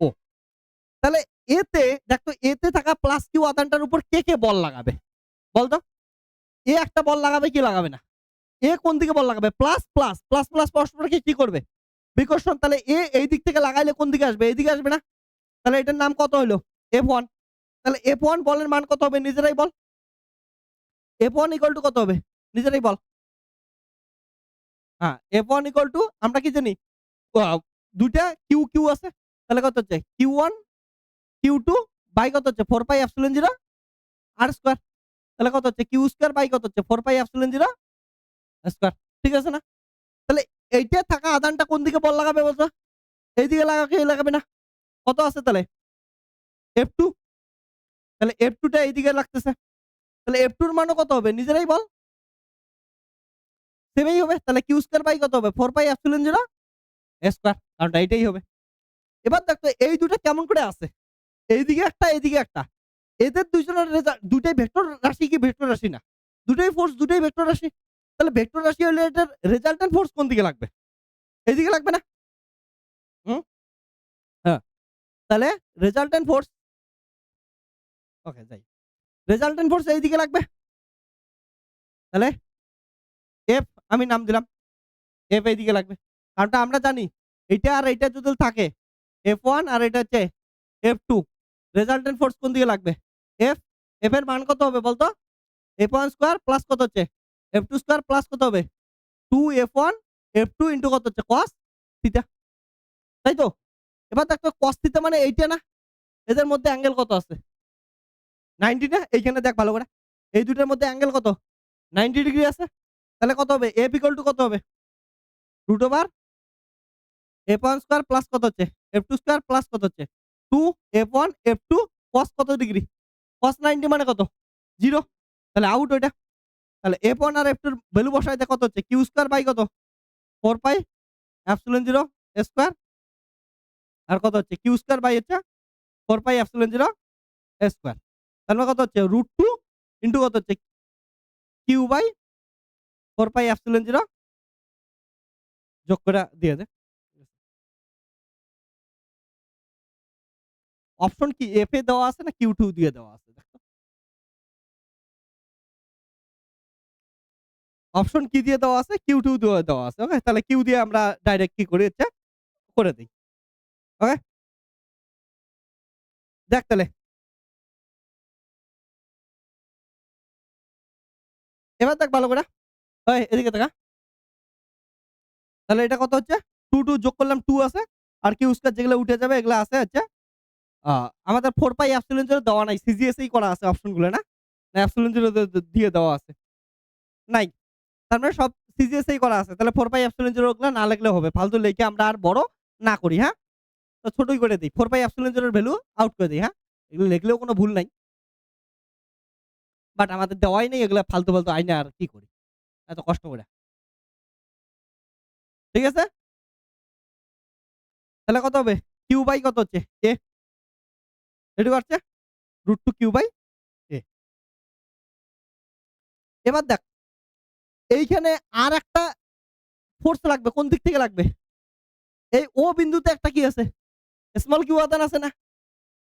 ও। তাহলে এতে দেখ তো এতে থাকা প্লাস কিউ আদানটার উপর কে বল লাগাবে? বল তো? এ একটা বল লাগাবে কি লাগাবে না? এ কোন দিকে বল লাগাবে? প্লাস পরস্পরকে কি করবে? বিকর্ষণ। তাহলে এ এই দিক থেকে লাগাইলে কোন দিকে আসবে? এইদিকে আসবে না? তাহলে এটার নাম কত হইলো? F1 তাহলে F1 বলের মান কত হবে? নিজেরাই বল। F1 ইকুয়াল টু কত হবে? নিজেরাই বল। হ্যাঁ, F1 ইকুয়াল টু আমরা কি জানি? আ ২ টা কিউ আছে। তাহলে কত হচ্ছে? Q1 Q2 বাই কত হচ্ছে? 4 পাই এপসিলন 0 আর স্কয়ার। তাহলে কত হচ্ছে? Q স্কয়ার বাই কত হচ্ছে? 4 পাই এপসিলন 0 স্কয়ার। ঠিক আছে না? তাহলে এইটা থাকা আদানটা কোন দিকে বল লাগাবে বলতো? এইদিকে লাগাবে কি লাগাবে না? কত আছে তাহলে? F2 তাহলে F2 টা এইদিকে লাগতেছে। তাহলে F2 এর মানও কত হবে? নিজেরাই বল। সেমই হবে। তাহলে Q স্কয়ার বাই কত হবে? 4 পাই এপসিলন 0 স্কয়ার। কারণটা এইটাই হবে। এবার দেখো এই ২ টা কেমন করে আছে? এইদিকে একটা, এইদিকে একটা। এদের ২ জনের দুটাই ভেক্টর রাশি কি ভেক্টর রাশি না? দুটাই ফোর্স, দুটাই ভেক্টর রাশি। তাহলে ভেক্টর রাশি হলে এটার রেজাল্টেন্ট ফোর্স কোন দিকে লাগবে? এইদিকে লাগবে না? হুম? হ্যাঁ। তাহলে রেজাল্টেন্ট ফোর্স ওকে যাই। রেজাল্টেন্ট ফোর্স এইদিকে লাগবে। তাহলে এফ আমি নাম দিলাম। এফ এইদিকে লাগবে। কারণটা আমরা জানি এইটা আর এইটা যদি থাকে F1 আর এটা হচ্ছে F2 রেজাল্টেন্ট ফোর্স কোন দিকে লাগবে? এফ। এফ এর মান কত হবে বলতো? F1 স্কয়ার প্লাস কত হচ্ছে? F2 স্কয়ার প্লাস কত হবে? 2F1 F2 ইন্টু কত হচ্ছে? cos theta. তাই তো? এবার দেখো cos থিটা মানে এইটা না? এদের মধ্যে অ্যাঙ্গেল কত আছে? 90 না? এইখানে দেখ ভালো করে। এই দুইটার মধ্যে অ্যাঙ্গেল কত? 90 ডিগ্রি আছে। তাহলে কত হবে? F ইকুয়াল টু কত হবে? Root over F1 square plus কত হচ্ছে? F2 স্কয়ার প্লাস কত হচ্ছে? 2 F1 F2 cos কত ডিগ্রি? cos 90 মানে কত? 0। তাহলে আউট ওইটা। তাহলে F1 আর F2 এর ভ্যালু বসাই দে কত হচ্ছে? Q স্কয়ার বাই কত? 4 পাই এপসিলন 0 স্কয়ার আর কত হচ্ছে? Q স্কয়ার বাই হচ্ছে 4 পাই এপসিলন 0 স্কয়ার। তার মানে কত হচ্ছে? রুট 2 ইনটু কত হচ্ছে? Q বাই 4 পাই এপসিলন 0 যোগ করে দিয়ে দে। অপশন কি F এ দেওয়া আছে না Q2 দিয়ে দেওয়া আছে? দেখতো। অপশন কি দিয়ে দেওয়া আছে? Q2 দিয়ে দেওয়া আছে। ওকে? তাহলে Q দিয়ে আমরা ডাইরেক্ট কি করি হচ্ছে করে দেই। ওকে? দেখ তাহলে। এবার দেখ ভালো করে। ওই এদিকে তাকা। তাহলে এটা কত হচ্ছে? 2, 2 যোগ করলাম 2 আছে। আর Q স্কয়ার যেগুলো উঠে যাবে এগুলা আছে হচ্ছে আ আমাদের 4 পাই এপসিলন 0 দেওয়া নাই। CGS এই করা আছে অপশনগুলো না? না এপসিলন 0 দিয়ে দেওয়া আছে? নাই। তার মানে সব CGS এই করা আছে। তাহলে 4 পাই এপসিলন 0 ওগুলা না লিখলেও হবে। ফালতু লিখে আমরা আর বড় না করি, হ্যাঁ? তো ছোটই করে দেই। 4 পাই এপসিলন 0 এর ভ্যালু আউট করে দেই, হ্যাঁ? এগুলো লিখলেও কোনো ভুল নাই। বাট আমাদের দেওয়াই নেই এগুলা ফালতু, ফালতু আইনা আর কি করি? এত কষ্ট করে। ঠিক আছে? তাহলে কত হবে? Q বাই কত হচ্ছে? A এটুকু আসছে? √2 Q বাই A। এবার দেখ এইখানে আরেকটা ফোর্স লাগবে। কোন দিক থেকে লাগবে? এই O বিন্দুতে একটা কি আছে? স্মল q আদান আছে না?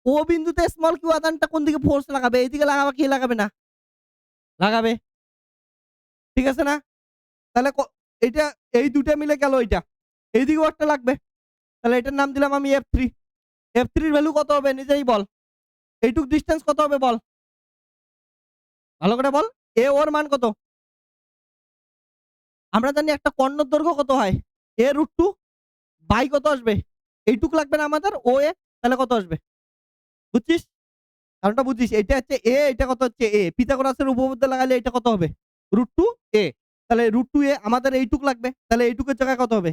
O বিন্দুতে স্মল q আদানটা কোন দিকে ফোর্স লাগাবে? এইদিকে লাগাবে কি লাগাবে না? লাগাবে। ঠিক আছে না? তাহলে এইটা এই ২ টা মিলে গেল এইটা। এইদিকেও একটা লাগবে। তাহলে এটার নাম দিলাম আমি F3। F3 এর ভ্যালু কত হবে নিজেই বল। এইটুক ডিসট্যান্স কত হবে বল? ভালো করে বল। A ওর মান কত? আমরা জানি একটা কর্ণর দৈর্ঘ্য কত হয়? A√2 বাই কত আসবে? এইটুক লাগবে না আমাদের OA তাহলে কত আসবে? বুঝছিস? কারণটা বুঝছিস? এইটা হচ্ছে A এটা কত হচ্ছে A। পিথাগোরাসের উপপাদ্য লাগাইলে এটা কত হবে? √2 A। তাহলে √2 A আমাদের এইটুক লাগবে। তাহলে এইটুকের জায়গায় কত হবে?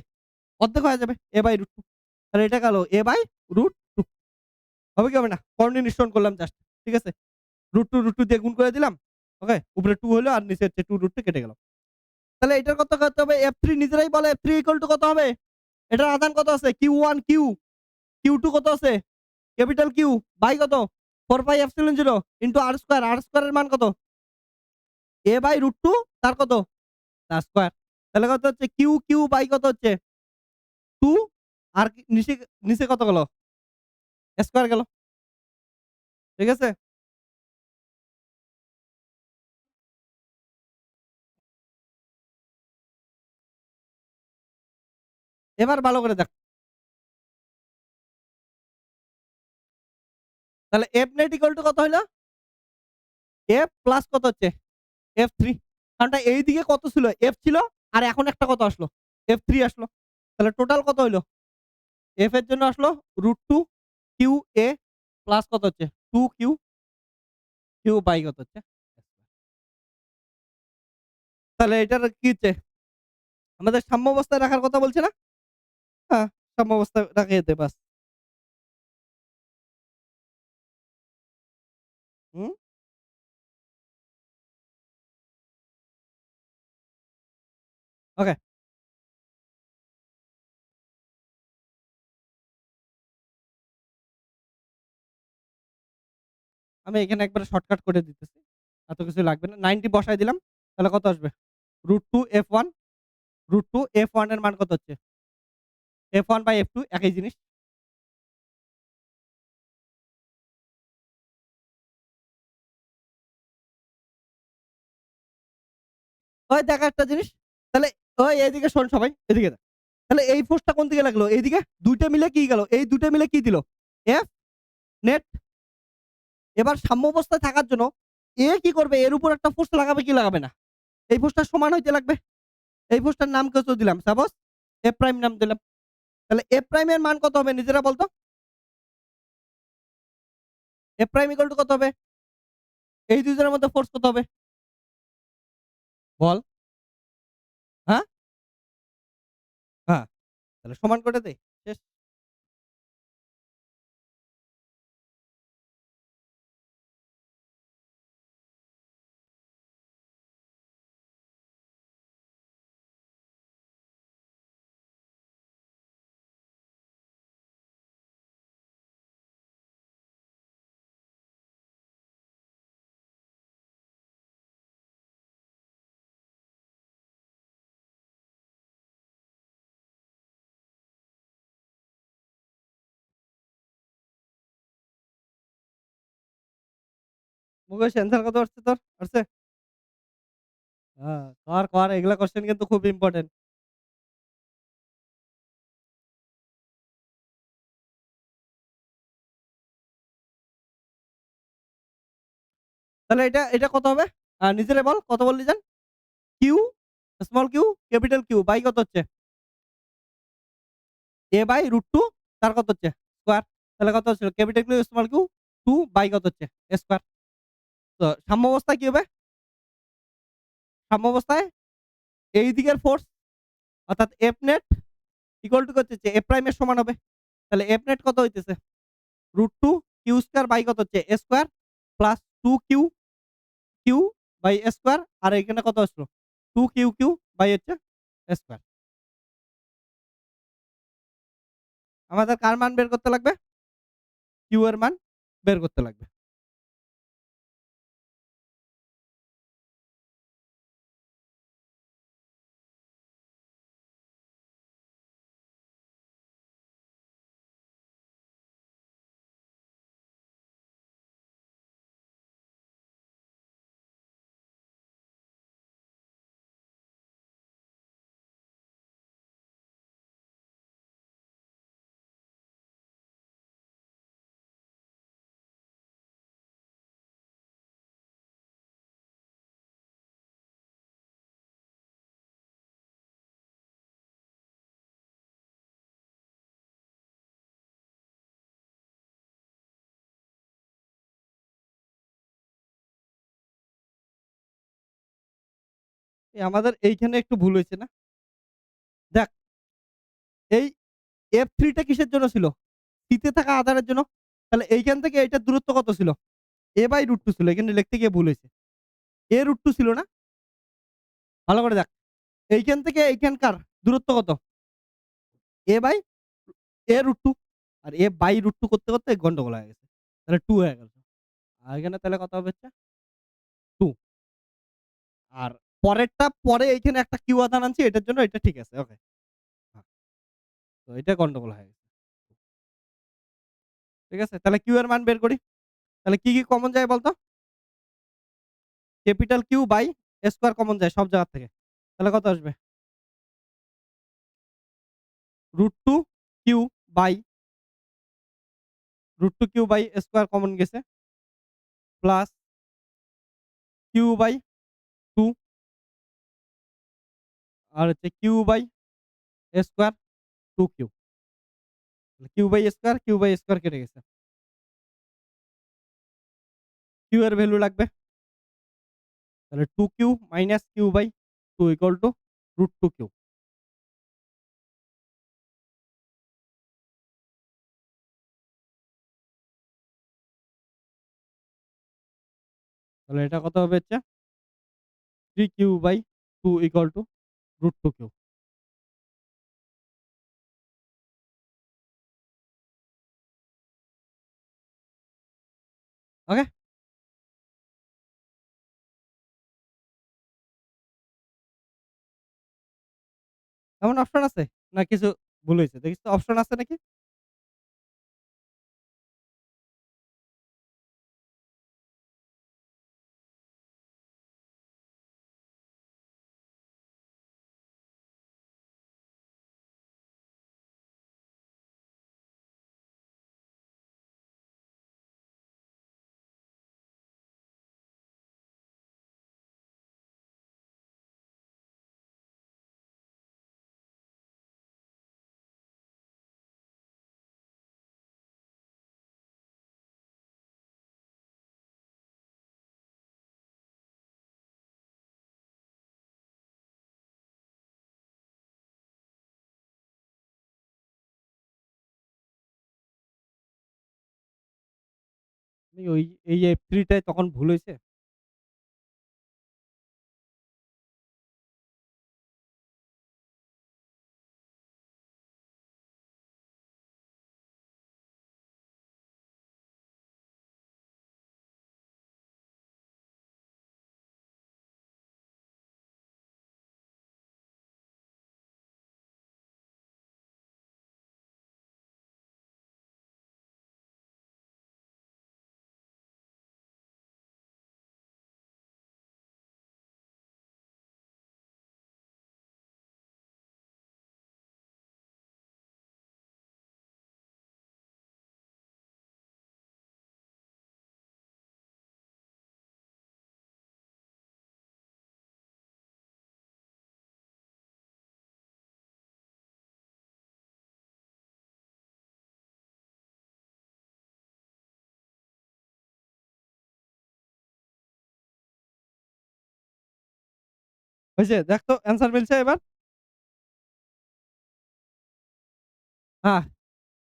অর্ধেক হয়ে যাবে A/√2। তাহলে এটা গেল A/√2 হবে কি হবে না? কর্ণীয় নিঃসরণ করলাম জাস্ট। ঠিক আছে? √2 দিয়ে গুণ করে দিলাম। ওকে? উপরে 2 হলো আর নিচে হচ্ছে 2 √2 কেটে গেল। তাহলে এটার কত করতে হবে? F3 নিজেরাই বলে F3 ইকুয়াল টু কত হবে? এটার আধান কত আছে? Q1 Q, Q2 কত আছে? ক্যাপিটাল Q বাই কত? 4 pi epsilon 0 into R square. R square এর মান কত? A/√2 তার কত? তার স্কয়ার। তাহলে কত হচ্ছে? Q বাই কত হচ্ছে? 2 আর নিচে নিচে কত গেল? স্কয়ার গেল। ঠিক আছে? এবার ভালো করে দেখ। তাহলে F net ইকুয়াল টু কত হইল? F প্লাস কত হচ্ছে? F3 কারণটা এইদিকে কত ছিল? F ছিল আর এখন একটা কত আসলো? F3 আসলো। তাহলে টোটাল কত হইল? F এর জন্য আসলো √2 QA প্লাস কত হচ্ছে? 2Q বাই কত হচ্ছে? তাহলে এটার কি হচ্ছে? আমাদের সাম্যাবস্থায় রাখার কথা বলছে না? হ্যাঁ, সাম্যাবস্থায় রাখিয়ে দে বাস। হুম? ওকে। আমি এখানে একবারে শর্টকাট করে দিতেছি। এত কিছু লাগবে না। 90 বসায় দিলাম। তাহলে কত আসবে? √2 F1 √2 F1 এর মান কত হচ্ছে? F1 বাই F2 একই জিনিস। ওই দেখ একটা জিনিস। তাহলে ওই এদিকে শোন সবাই, এদিকে দেখ। তাহলে এই ফোর্সটা কোন দিকে লাগলো? এইদিকে ২ টা মিলে কি গেল? এই ২ টা মিলে কি দিল? F net. এবার সাম্য অবস্থায় থাকার জন্য A কি করবে? এর উপর একটা ফোর্স লাগাবে কি লাগাবে না? এই ফোর্সটার সমান হইতে লাগবে। এই ফোর্সটার নাম কত দিলাম? সাপোজ F প্রাইম নাম দিলাম। তাহলে F প্রাইম এর মান কত হবে নিজেরা বলতো? F প্রাইম ইকুয়াল টু কত হবে? এই ২ জনের মধ্যে ফোর্স কত হবে? বল। হ্যাঁ? হ্যাঁ, তাহলে সমান করে দেই। শেষ। মুকেশ অ্যান্সার কত আসছে তোর? আসছে? হ্যাঁ, কর। এগুলা কোয়েশ্চেন কিন্তু খুব ইম্পোর্টেন্ট। তাহলে এটা কত হবে? নিজেরে বল কত বললি যেন? Q, small Q, capital Q by কত হচ্ছে? a বাই √2 তার কত হচ্ছে? স্কয়ার। তাহলে কত হচ্ছিল? Capital Q small Q 2 by কত হচ্ছে? স্কয়ার। তো সাম্যাবস্থায় কি হবে? সাম্যাবস্থায় এই দিকের ফোর্স অর্থাৎ F নেট ইকুয়াল টু কত হচ্ছে? F প্রাইম এর সমান হবে। তাহলে F নেট কত হইতেছে? √2 কিউ স্কয়ার বাই কত হচ্ছে? a square plus 2 Q Q by a square আর এখানে কত আসলো? 2 কিউ কিউ বাই হচ্ছে a স্কয়ার। আমাদের কার মান বের করতে লাগবে? কিউ এর মান বের করতে লাগবে। আমাদের এইখানে একটু ভুল হইছে না? দেখ এই F3 টা কিসের জন্য ছিল? C তে থাকা আধানের জন্য। তাহলে এইখান থেকে এইটার দূরত্ব কত ছিল? a বাই √2 ছিল। এখানে লিখতে গিয়ে ভুল হইছে। a √2 ছিল না? ভালো করে দেখ। এইখান থেকে এইখানকার দূরত্ব কত? a বাই a √2 আর a বাই √2 করতে গন্ডগোল হয়ে গেছে। তাহলে 2 হয়ে গেল। আর এখানে তাহলে কত হবে হচ্ছে? 2 আর পরেরটা পরে এইখানে একটা কিউ আধান আনছি এটার জন্য এটা ঠিক আছে। ওকে। হ্যাঁ, তো এটা গন্ডগোল হয়ে গেছে। ঠিক আছে? তাহলে কিউ এর মান বের করি। তাহলে কি কমন যায় বলতো? Capital Q by square common যায় সব জায়গা থেকে। তাহলে কত আসবে? √2 Q by √2 Q by square common গেছে। প্লাস কিউ বাই 2 আর হচ্ছে Q by square 2 Q. Q by square কেটে গেছে। কিউ এর ভ্যালু লাগবে। তাহলে 2 Q minus Q by 2 equal to √2 Q. তাহলে এটা কত হবে হচ্ছে? 3 Q by 2 equal to √2 Q. ওকে? এমন অপশন আছে? না কিছু ভুল হইছে? দেখিস তো অপশন আছে নাকি? ওই এই F3 টায় তখন ভুল হইছে। হইছে? দেখ তো অ্যান্সার মিলছে এবার? হ্যাঁ,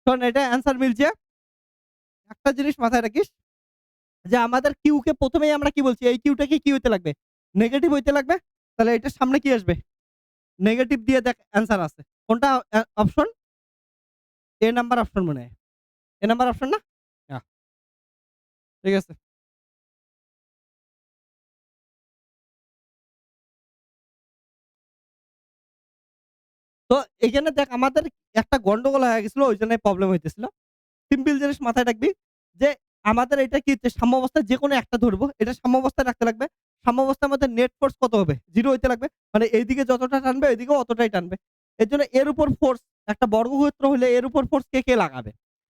শোন এটা অ্যান্সার মিলছে। একটা জিনিস মাথায় রাখিস যে আমাদের কিউ কে ১ম এই আমরা কি বলছি? এই কিউটা কি হইতে লাগবে? নেগেটিভ হইতে লাগবে। তাহলে এটার সামনে কি আসবে? নেগেটিভ দিয়ে দেখ অ্যান্সার আছে। কোনটা অপশন? এ নাম্বার অপশন মনে হয়। এ নাম্বার অপশন না? আহ ঠিক আছে। তো এখানে দেখ আমাদের একটা গন্ডগোল হয়ে গেছিল ওইজন্য প্রবলেম হইতেছিল। সিম্পল জিনিস মাথায় রাখবি যে আমাদের এটা কি হচ্ছে সাম্যাবস্থায় যেকোনো একটা ধরবো। এটা সাম্যাবস্থায় রাখতে লাগবে। সাম্যাবস্থার মধ্যে নেট ফোর্স কত হবে? 0 হইতে লাগবে। মানে এইদিকে যতটা টানবে এদিকেও অতটাই টানবে। এর জন্য এর উপর ফোর্স একটা বর্গক্ষেত্র হইলে এর উপর ফোর্স কে লাগাবে?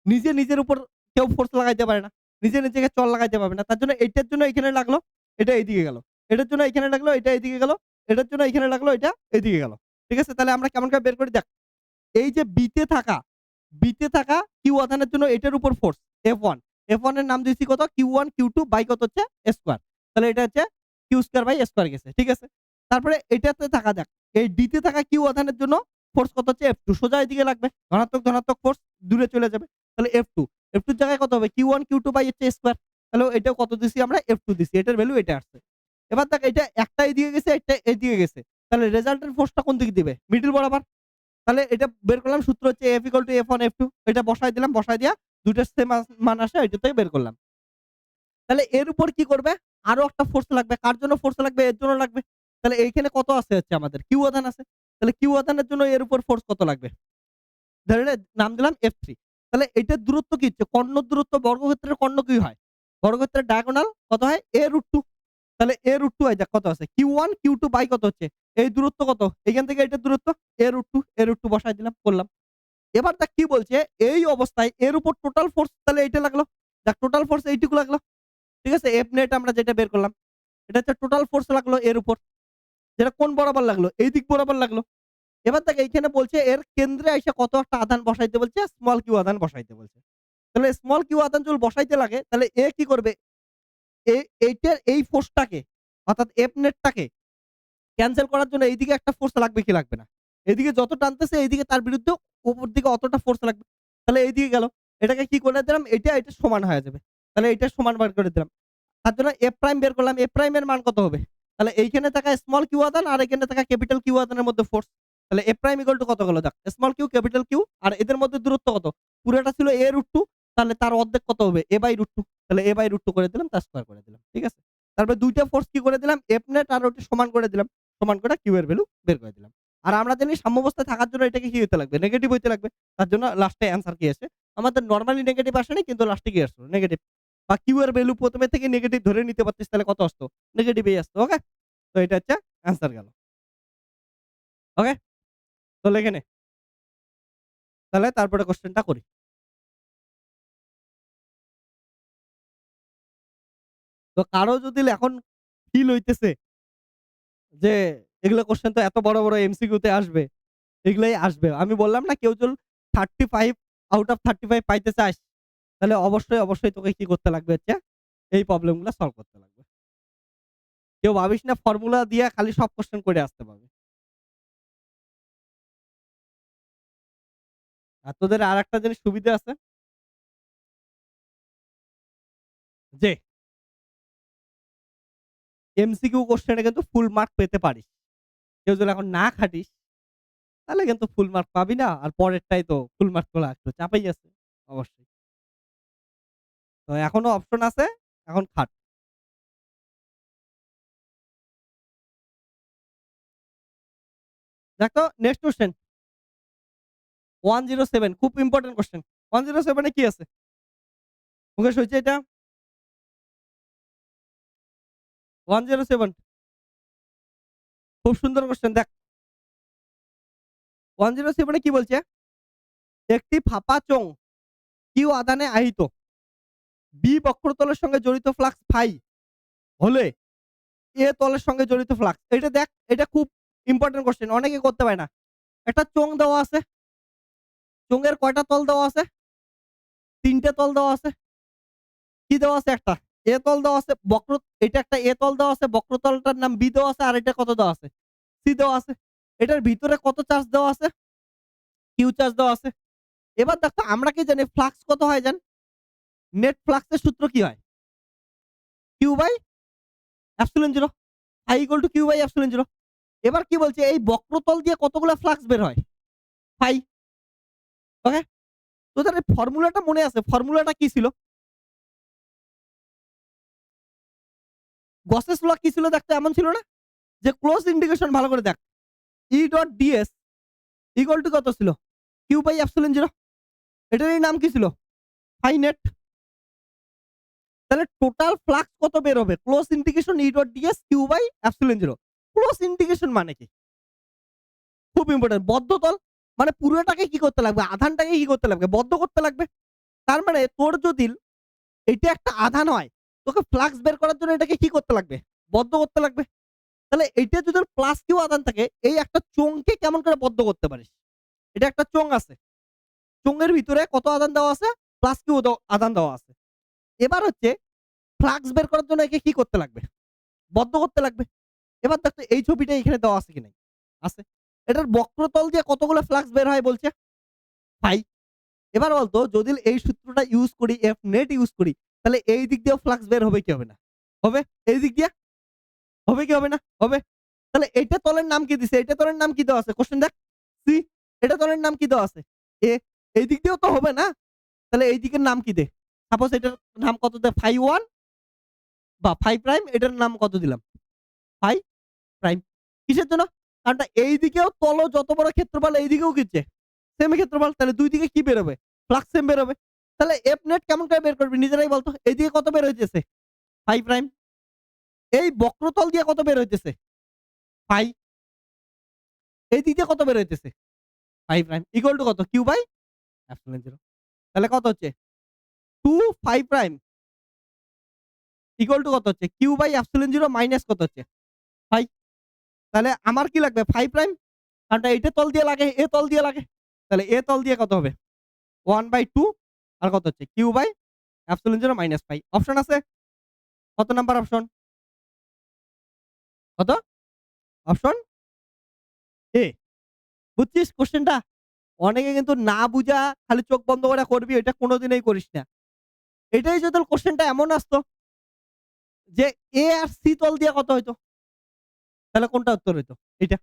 নিজের উপর কেউ ফোর্স লাগাইতে পারে না। নিজেকে চল লাগাইতে পারবে না। তার জন্য এটার জন্য এখানে লাগলো, এটা এইদিকে গেল। এটার জন্য এখানে লাগলো, এটা এইদিকে গেল। এটার জন্য এখানে লাগলো, এটা এদিকে গেল। ঠিক আছে? তাহলে আমরা কেমন করে বের করি দেখ। এই যে বি তে থাকা কিউ আধানের জন্য এটার উপর ফোর্স F1 F1 এর নাম দিয়েছি কত Q1 Q2 বাই কত হচ্ছে স্কয়ার। তাহলে এটা হচ্ছে কিউ স্কয়ার বাই স্কয়ার গেছে। ঠিক আছে? তারপরে এটাতে থাকা দেখ এই ডি তে থাকা কিউ আধানের জন্য ফোর্স কত হচ্ছে F2 সোজা এদিকে লাগবে। ধনাত্মক ফোর্স দূরে চলে যাবে। তাহলে F2 F2 এর জায়গায় কত হবে Q1 Q2 বাই হচ্ছে স্কয়ার। তাহলে এটাও কত দিছি আমরা F2 দিছি। এটার ভ্যালু এটা আসছে। এবার দেখ এটা একটা এদিকে গেছে, একটা এদিকে গেছে। তাহলে রেজাল্টেন্ট ফোর্সটা কোন দিকে দিবে? মিডল বরাবর। তাহলে এটা বের করলাম সূত্র হচ্ছে F equal to F1 F2 এটা বসায় দিলাম, বসায় দিয়া ২ টা সেম মান আসে এটা থেকে বের করলাম। তাহলে এর উপর কি করবে? আরো একটা ফোর্স লাগবে। কার জন্য ফোর্স লাগবে? এর জন্য লাগবে। তাহলে এইখানে কত আছে হচ্ছে আমাদের কিউ আধান আছে। তাহলে কিউ আধানের জন্য এর উপর ফোর্স কত লাগবে? ধরে নে নাম দিলাম F3 তাহলে এটার দূরত্ব কি হচ্ছে? কর্ণ দূরত্ব বর্গক্ষেত্রের কর্ণ কি হয়? বর্গক্ষেত্রের ডায়াগোনাল কত হয়? A√2 তাহলে A√2 হয় দেখ কত আছে? Q1 Q2 বাই কত হচ্ছে? এই দূরত্ব কত? এখান থেকে এটার দূরত্ব A√2 বসায় দিলাম করলাম। এবার দেখ কি বলছে এই অবস্থায় এর উপর টোটাল ফোর্স তাহলে এইটা লাগলো। দেখ টোটাল ফোর্স এইটুকু লাগলো। ঠিক আছে? এফ নেট আমরা যেটা বের করলাম। এটা হচ্ছে টোটাল ফোর্স লাগলো এর উপর। যেটা কোন বরাবর লাগলো? এই দিক বরাবর লাগলো। এবার দেখ এইখানে বলছে এর কেন্দ্রে আইসা কত একটা আধান বসাইতে বলছে, স্মল কিউ আধান বসাইতে বলছে। তাহলে স্মল কিউ আধান যদি বসাইতে লাগে তাহলে এ কি করবে? এ এইটার এই ফোর্সটাকে অর্থাৎ এফ নেটটাকে ক্যানসেল করার জন্য এইদিকে একটা ফোর্স লাগবে কি লাগবে না? এদিকে যত টানতেছে এইদিকে তার বিরুদ্ধে উপর দিকে অতটা ফোর্স লাগবে। তাহলে এইদিকে গেল। এটাকে কি করে দিলাম? এটা সমান হয়ে যাবে। তাহলে এটা সমান বার করে দিলাম। তার জন্য এফ প্রাইম বের করলাম। এফ প্রাইম এর মান কত হবে? তাহলে এইখানে থাকা স্মল কিউ আধান আর এখানে থাকা ক্যাপিটাল কিউ আধানের মধ্যে ফোর্স। তাহলে এফ প্রাইম ইকুয়াল টু কত হলো? দেখ small Q capital Q R এদের মধ্যে দূরত্ব কত? পুরাটা ছিল a√2 তাহলে তার অর্ধেক কত হবে? a/√2 তাহলে a/√2 করে দিলাম তার স্কয়ার করে দিলাম। ঠিক আছে? তারপরে ২ টা ফোর্স কি করে দিলাম? এফ নেট আর ওটা সমান করে দিলাম। সমান করে কিউ এর ভ্যালু বের করে দিলাম। আর আমরা জানি সাম্যাবস্থায় থাকার জন্য এটাকে কি হইতে লাগবে? নেগেটিভ হইতে লাগবে। তার জন্য লাস্টে অ্যানসার কি আসে? আমাদের নরমালি নেগেটিভ আসেনি কিন্তু লাস্টে কি আসলো? নেগেটিভ। বা কিউ এর ভ্যালু ১ম এ থেকে নেগেটিভ ধরে নিতে পারতিস তাহলে কত আসতো? নেগেটিভই আসতো। ওকে? তো এটা হচ্ছে অ্যানসার গেল। ওকে? তো লিখে নে। তাহলে তারপরে কোয়েশ্চেনটা করি। তো কারো যদি এখন ফিল হইতেছে যে এগুলা কোয়েশ্চেন তো এত বড় এমসিকিউ তে আসবে। এগুলাই আসবে। আমি বললাম না কেউ যদি 35 আউট অফ 35 পাইতে চাস, তাহলে অবশ্যই তোকে কি করতে লাগবে হচ্ছে এই প্রবলেম গুলা সলভ করতে লাগবে। কেউ ভাবিস না ফর্মুলা দিয়া খালি সব কোয়েশ্চেন করে আসতে পারবে। আর তোদের আরেকটা জিনিস সুবিধা আছে। যে এমসিকিউ কোশ্চেনে কিন্তু ফুল মার্ক পেতে পারিস। কেউ যদি এখন না খাটিস তাহলে কিন্তু ফুল মার্ক পাবি না। আর পরেরটাই তো ফুল মার্ক তোলা একটু চাপেই আছে। অবশ্যই। তো এখনো অপশন আছে। এখন খাট। দেখ তো নেক্সট কোয়েশ্চেন 107 খুব ইম্পোর্টেন্ট কোয়েশ্চেন। 107 এ কি আছে? মুকেশ হইছে এটা? 107 খুব সুন্দর কোয়েশ্চেন দেখ। 107 এ কি বলছে? একটি ফাঁপা চোঙ কিউ আধানে আহিত। বি বক্রতলের সঙ্গে জড়িত ফ্লাক্স ফাই হলে এ তলের সঙ্গে জড়িত ফ্লাক্স। এটা দেখ, এটা খুব ইম্পোর্টেন্ট কোয়েশ্চেন। অনেকে করতে পারে না। একটা চোঙ দেওয়া আছে। চোঙের কয়টা তল দেওয়া আছে? ৩ টে তল দেওয়া আছে। কি দেওয়া আছে একটা? এ তল দেওয়া আছে। এটা একটা এ তল দেওয়া আছে। বক্রতলটার নাম বি দেওয়া আছে। আর এটা কত দেওয়া আছে? সি দেওয়া আছে। এটার ভিতরে কত চার্জ দেওয়া আছে? কিউ চার্জ দেওয়া আছে। এবার দেখো আমরা কি জানি ফ্লাক্স কত হয় জান? নেট ফ্লাক্সের সূত্র কি হয়? Q by epsilon 0 I equal to Q by epsilon 0। এবার কি বলছে এই বক্রতল দিয়ে কতগুলা ফ্লাক্স বের হয়? ফাই। ওকে? তোদের এই ফর্মুলাটা মনে আছে? ফর্মুলাটা কি ছিল? গসেস ল কি ছিল দেখতো এমন ছিল না? যে ক্লোজ ইন্টিগ্রেশন ভালো করে দেখ। E dot ds equal to কত ছিল? Q by epsilon 0। এটারই নাম কি ছিল? Phi net. তাহলে টোটাল ফ্লাক্স কত বের হবে? Close integration E dot ds Q by epsilon 0। Close integration মানে কি? খুব ইম্পোর্টেন্ট। বদ্ধতল মানে পুরোটাকে কি করতে লাগবে? আধানটাকে কি করতে লাগবে? বদ্ধ করতে লাগবে। তার মানে তোর যদি এটা একটা আধান হয়, তোকে ফ্লাক্স বের করার জন্য এটাকে কি করতে লাগবে? বদ্ধ করতে লাগবে। তাহলে এইটা যদি প্লাস কিউ আধান থাকে, এই একটা চোঙকে কেমন করে বদ্ধ করতে পারিস? এটা একটা চোঙ আছে। চোঙের ভিতরে কত আধান দেওয়া আছে? প্লাস কিউ আধান দেওয়া আছে। এবার হচ্ছে ফ্লাক্স বের করার জন্য একে কি করতে লাগবে? বদ্ধ করতে লাগবে। এবার দেখতো এই ছবিটা এখানে দেওয়া আছে কি নাই? আছে। এটার বক্রতল দিয়ে কতগুলো ফ্লাক্স বের হয় বলছে? ফাই। এবার বলতো যদি এই সূত্রটা ইউজ করি, এফ নেট ইউজ করি, তাহলে এই দিক দিয়েও ফ্লাক্স বের হবে কি হবে না? হবে। এই দিক দিয়ে হবে কি হবে না? হবে। তাহলে এইটা তলের নাম কি দিছে? এইটা তলের নাম কি দেওয়া আছে? কোশ্চেন দেখ। সি। এটা তলের নাম কি দেওয়া আছে? এ। এই দিক দিয়েও তো হবে না? তাহলে এই দিকের নাম কি দে? সাপোজ এটার নাম কত দে? ফাই 1 বা ফাই প্রাইম এটার নাম কত দিলাম? Phi prime. কিসের জন্য? কারণ এই দিকেও তল যত বড় ক্ষেত্রফল এই দিকেও কিছে সেম ক্ষেত্রফল। তাহলে দুই দিকে কি বের হবে? ফ্লাক্স সেম বের হবে। তাহলে এফ নেট কেমন করে বের করবি নিজেরাই বলতো? এইদিকে কত বের হইতেছে? Phi prime. এই বক্রতল দিয়ে কত বের হইতেছে? ফাই। এই দিক দিয়ে কত বের হইতেছে? ফাই প্রাইম ইকুয়াল টু কত? Q by epsilon 0। তাহলে কত হচ্ছে? 2 ফাই প্রাইম ইকুয়াল টু কত হচ্ছে? কিউ বাই এপসিলন 0 মাইনাস কত হচ্ছে? ফাই। তাহলে আমার কি লাগবে? Phi prime. কারণ এইটা তল দিয়ে লাগে, এ তল দিয়ে লাগে। তাহলে এ তল দিয়ে কত হবে? 1/2 আর কত হচ্ছে? Q by epsilon 0 minus pi. Option আছে? কত নাম্বার অপশন? কত? Option A. বুঝছিস কোশ্চেনটা? অনেকে কিন্তু না বুঝা খালি চোখ বন্ধ করে করবি এটা কোনদিনই করিস না। এটাই যদি কোশ্চেনটা এমন আসতো যে এ আর সি তল দিয়ে কত হইতো? তাহলে কোনটা উত্তর হইতো? এইটা।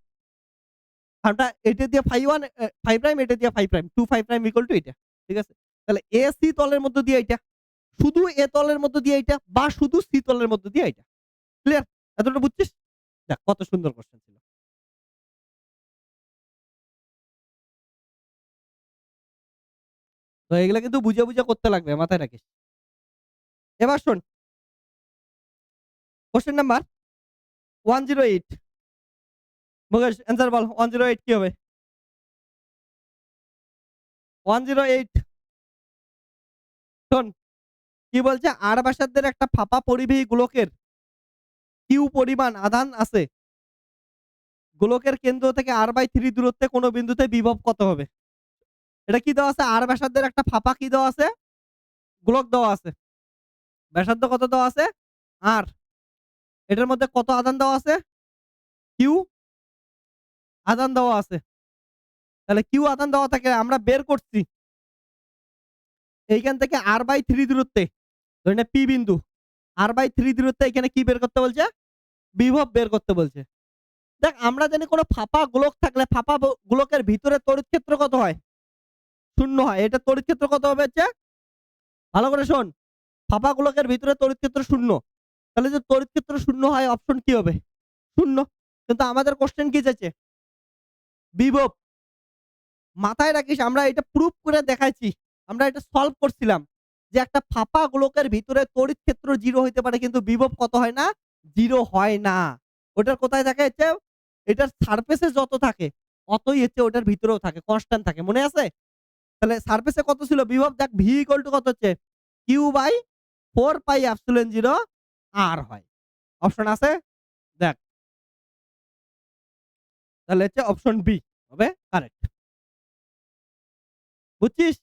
কারণটা এটা দিয়ে ফাই 1 ফাই প্রাইম এটা দিয়ে phi prime. 2 phi prime equal to এইটা। ঠিক আছে? তাহলে এ সি তলের মধ্য দিয়ে এইটা। শুধু এ তলের মধ্য দিয়ে এইটা বা শুধু সি তলের মধ্য দিয়ে এইটা। ক্লিয়ার? এতটা বুঝছিস? যাক কত সুন্দর কোশ্চেন ছিল। তো এগুলা কিন্তু বুঝে, বুঝে করতে লাগবে মাথায় রাখিস। এবার শোন কোশ্চেন নাম্বার 108 মুকেশ অ্যান্সার বল 108 কি হবে? 108 শোন কি বলছে আর ব্যাসার্ধের একটা ফাঁপা পরিবাহী গোলকের কিউ পরিমাণ আধান আছে। গোলকের কেন্দ্র থেকে r/3 দূরত্বে কোন বিন্দুতে বিভব কত হবে? এটা কি দেওয়া আছে? আর ব্যাসার্ধের একটা ফাঁপা কি দেওয়া আছে? গোলক দেওয়া আছে। ব্যাসার্ধ কত দেওয়া আছে? r। এটার মধ্যে কত আধান দেওয়া আছে? কিউ আধান দেওয়া আছে। তাহলে কিউ আধান দেওয়া থাকে আমরা বের করছি এইখান থেকে r/3 দূরত্বে ধরে নে পি বিন্দু। r/3 দূরত্বে এখানে কি বের করতে বলছে? বিভব বের করতে বলছে। দেখ আমরা জানি কোন ফাঁপা গোলক থাকলে ফাঁপা গোলকের ভিতরে তড়িৎ ক্ষেত্র কত হয়? 0 হয়। এটা তড়িৎ ক্ষেত্র কত হবে হচ্ছে? ভালো করে শোন। ফাঁপা গোলকের ভিতরে তড়িৎ ক্ষেত্র 0। তাহলে যদি তড়িৎ ক্ষেত্র 0 হয় অপশন কি হবে? 0। কিন্তু আমাদের কোশ্চেন কি চাইছে? বিভব। মাথায় রাখিস আমরা এটা প্রুফ করে দেখাইছি। আমরা এটা সলভ করছিলাম। যে একটা ফাঁপা গোলকের ভিতরে তড়িৎ ক্ষেত্র 0 হইতে পারে কিন্তু বিভব কত হয় না? 0 হয় না। ওটার কোথায় থাকে হচ্ছে এটার সারফেসে যত থাকে অতই হচ্ছে ওটার ভিতরেও থাকে, কনস্ট্যান্ট থাকে। মনে আছে? তাহলে সারফেসে কত ছিল বিভব? দেখ v ইকুয়াল টু কত হচ্ছে? q by 4 pi epsilon 0 r হয়। অপশন আছে? দেখ। তাহলে হচ্ছে অপশন বি হবে কারেক্ট। বুঝছিস?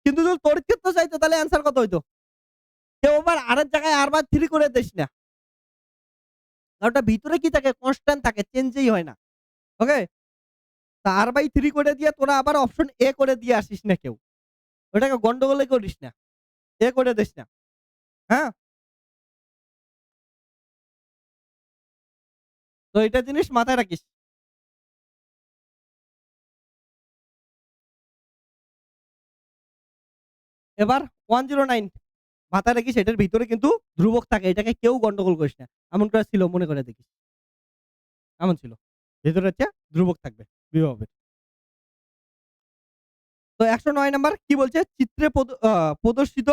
কিন্তু যদি তড়িৎ ক্ষেত্র চাইতো তাহলে অ্যান্সার কত হইতো? কেউ আবার r এর জায়গায় r/3 করে দিস না। কারণ ওটা ভিতরে কি থাকে? কনস্ট্যান্ট থাকে, চেঞ্জই হয় না। ওকে? তা r/3 করে দিয়ে তোরা আবার অপশন এ করে দিয়ে আসিস না কেউ। ওটাকে গন্ডগোলই করিস না। এ করে দিস না। হ্যাঁ? তো এটা জিনিস মাথায় রাখিস। এবার 109 মাথায় রাখিস এটার ভিতরে কিন্তু ধ্রুবক থাকে। এটাকে কেউ গন্ডগোল করিস না। এমন করে ছিল মনে করে দেখিস। এমন ছিল। ভেতরে হচ্ছে ধ্রুবক থাকবে বিভবের। তো ১০৯ নাম্বার কি বলছে? চিত্রে প্রদর্শিত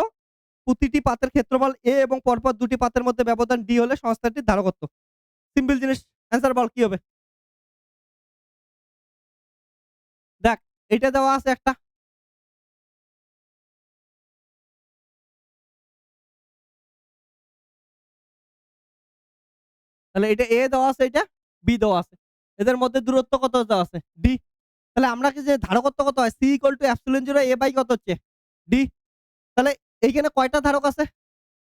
প্রতিটি পাতের ক্ষেত্রফল A এবং পরপর ২ টি পাতের মধ্যে ব্যবধান D হলে সংস্থাটির ধারকত্ব। সিম্পল জিনিস। অ্যান্সার বল কি হবে? দেখ এটা দেওয়া আছে একটা। তাহলে এটা A দেওয়া আছে, এটা B দেওয়া আছে। এদের মধ্যে দূরত্ব কত দেওয়া আছে? D। তাহলে আমরা কি যে ধারকত্ব কত হয়? C equal to epsilon 0 A by কত হচ্ছে? D। তাহলে এইখানে কয়টা ধারক আছে?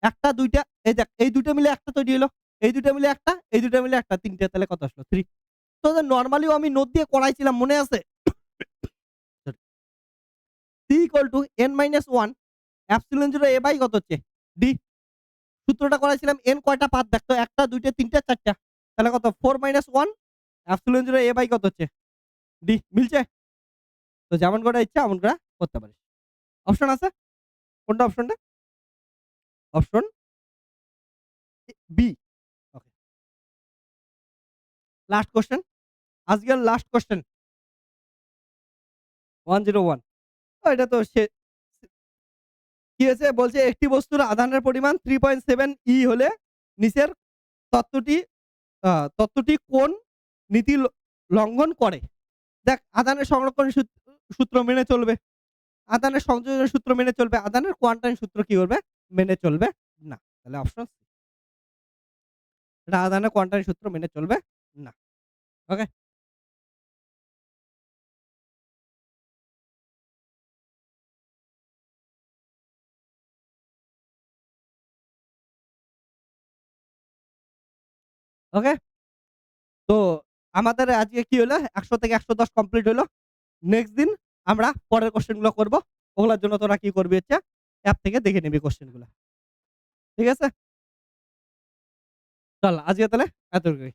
১ টা ২ টা। এই দেখ এই ২ টা মিলে একটা তৈরি হলো। এই ২ টা মিলে একটা, এই ২ টা মিলে একটা, ৩ টা তাহলে কত আসলো? 3। তোদের নরমালিও আমি নোট দিয়ে করাইছিলাম মনে আছে? C equal to n-1 epsilon 0 A by কত হচ্ছে? D। সূত্রটা করাইছিলাম n কয়টা পাত দেখ তো ১ টা ২ টা ৩ টা ৪ টা। তাহলে কত? 4-1 এপসিলন 0 A বাই কত হচ্ছে? D। মিলছে? তো যেমন করে ইচ্ছা এমন করে করতে পারিস। অপশন আছে? কোনটা অপশনটা? Option B. Okay. Last question. আজকের লাস্ট কোয়েশ্চেন 101। এটা তো কি হয়েছে? বলছে একটি বস্তুর আধানের পরিমাণ 3.7 ই হলে নিচের তত্ত্বটি তত্ত্বটি কোন নীতি লঙ্ঘন করে? দেখ আধানের সংরক্ষণ সূত্র মেনে চলবে। আধানের সংযোজন সূত্র মেনে চলবে। আধানের কোয়ান্টাম সূত্র কি করবে? মেনে চলবে না। তাহলে অপশন সি। এটা আধানের কোয়ান্টাম সূত্র মেনে চলবে না। ওকে? ওকে? তো আমাদের আজকে কি হলো? ১০০ থেকে ১১০ কমপ্লিট হলো। নেক্সট দিন আমরা পরের কোয়েশ্চেন গুলো করব। ওগুলার জন্য তোরা কি করবি হচ্ছে অ্যাপ থেকে দেখে নিবি কোয়েশ্চেন গুলা। ঠিক আছে? চল আজকে তাহলে এতটুকুই।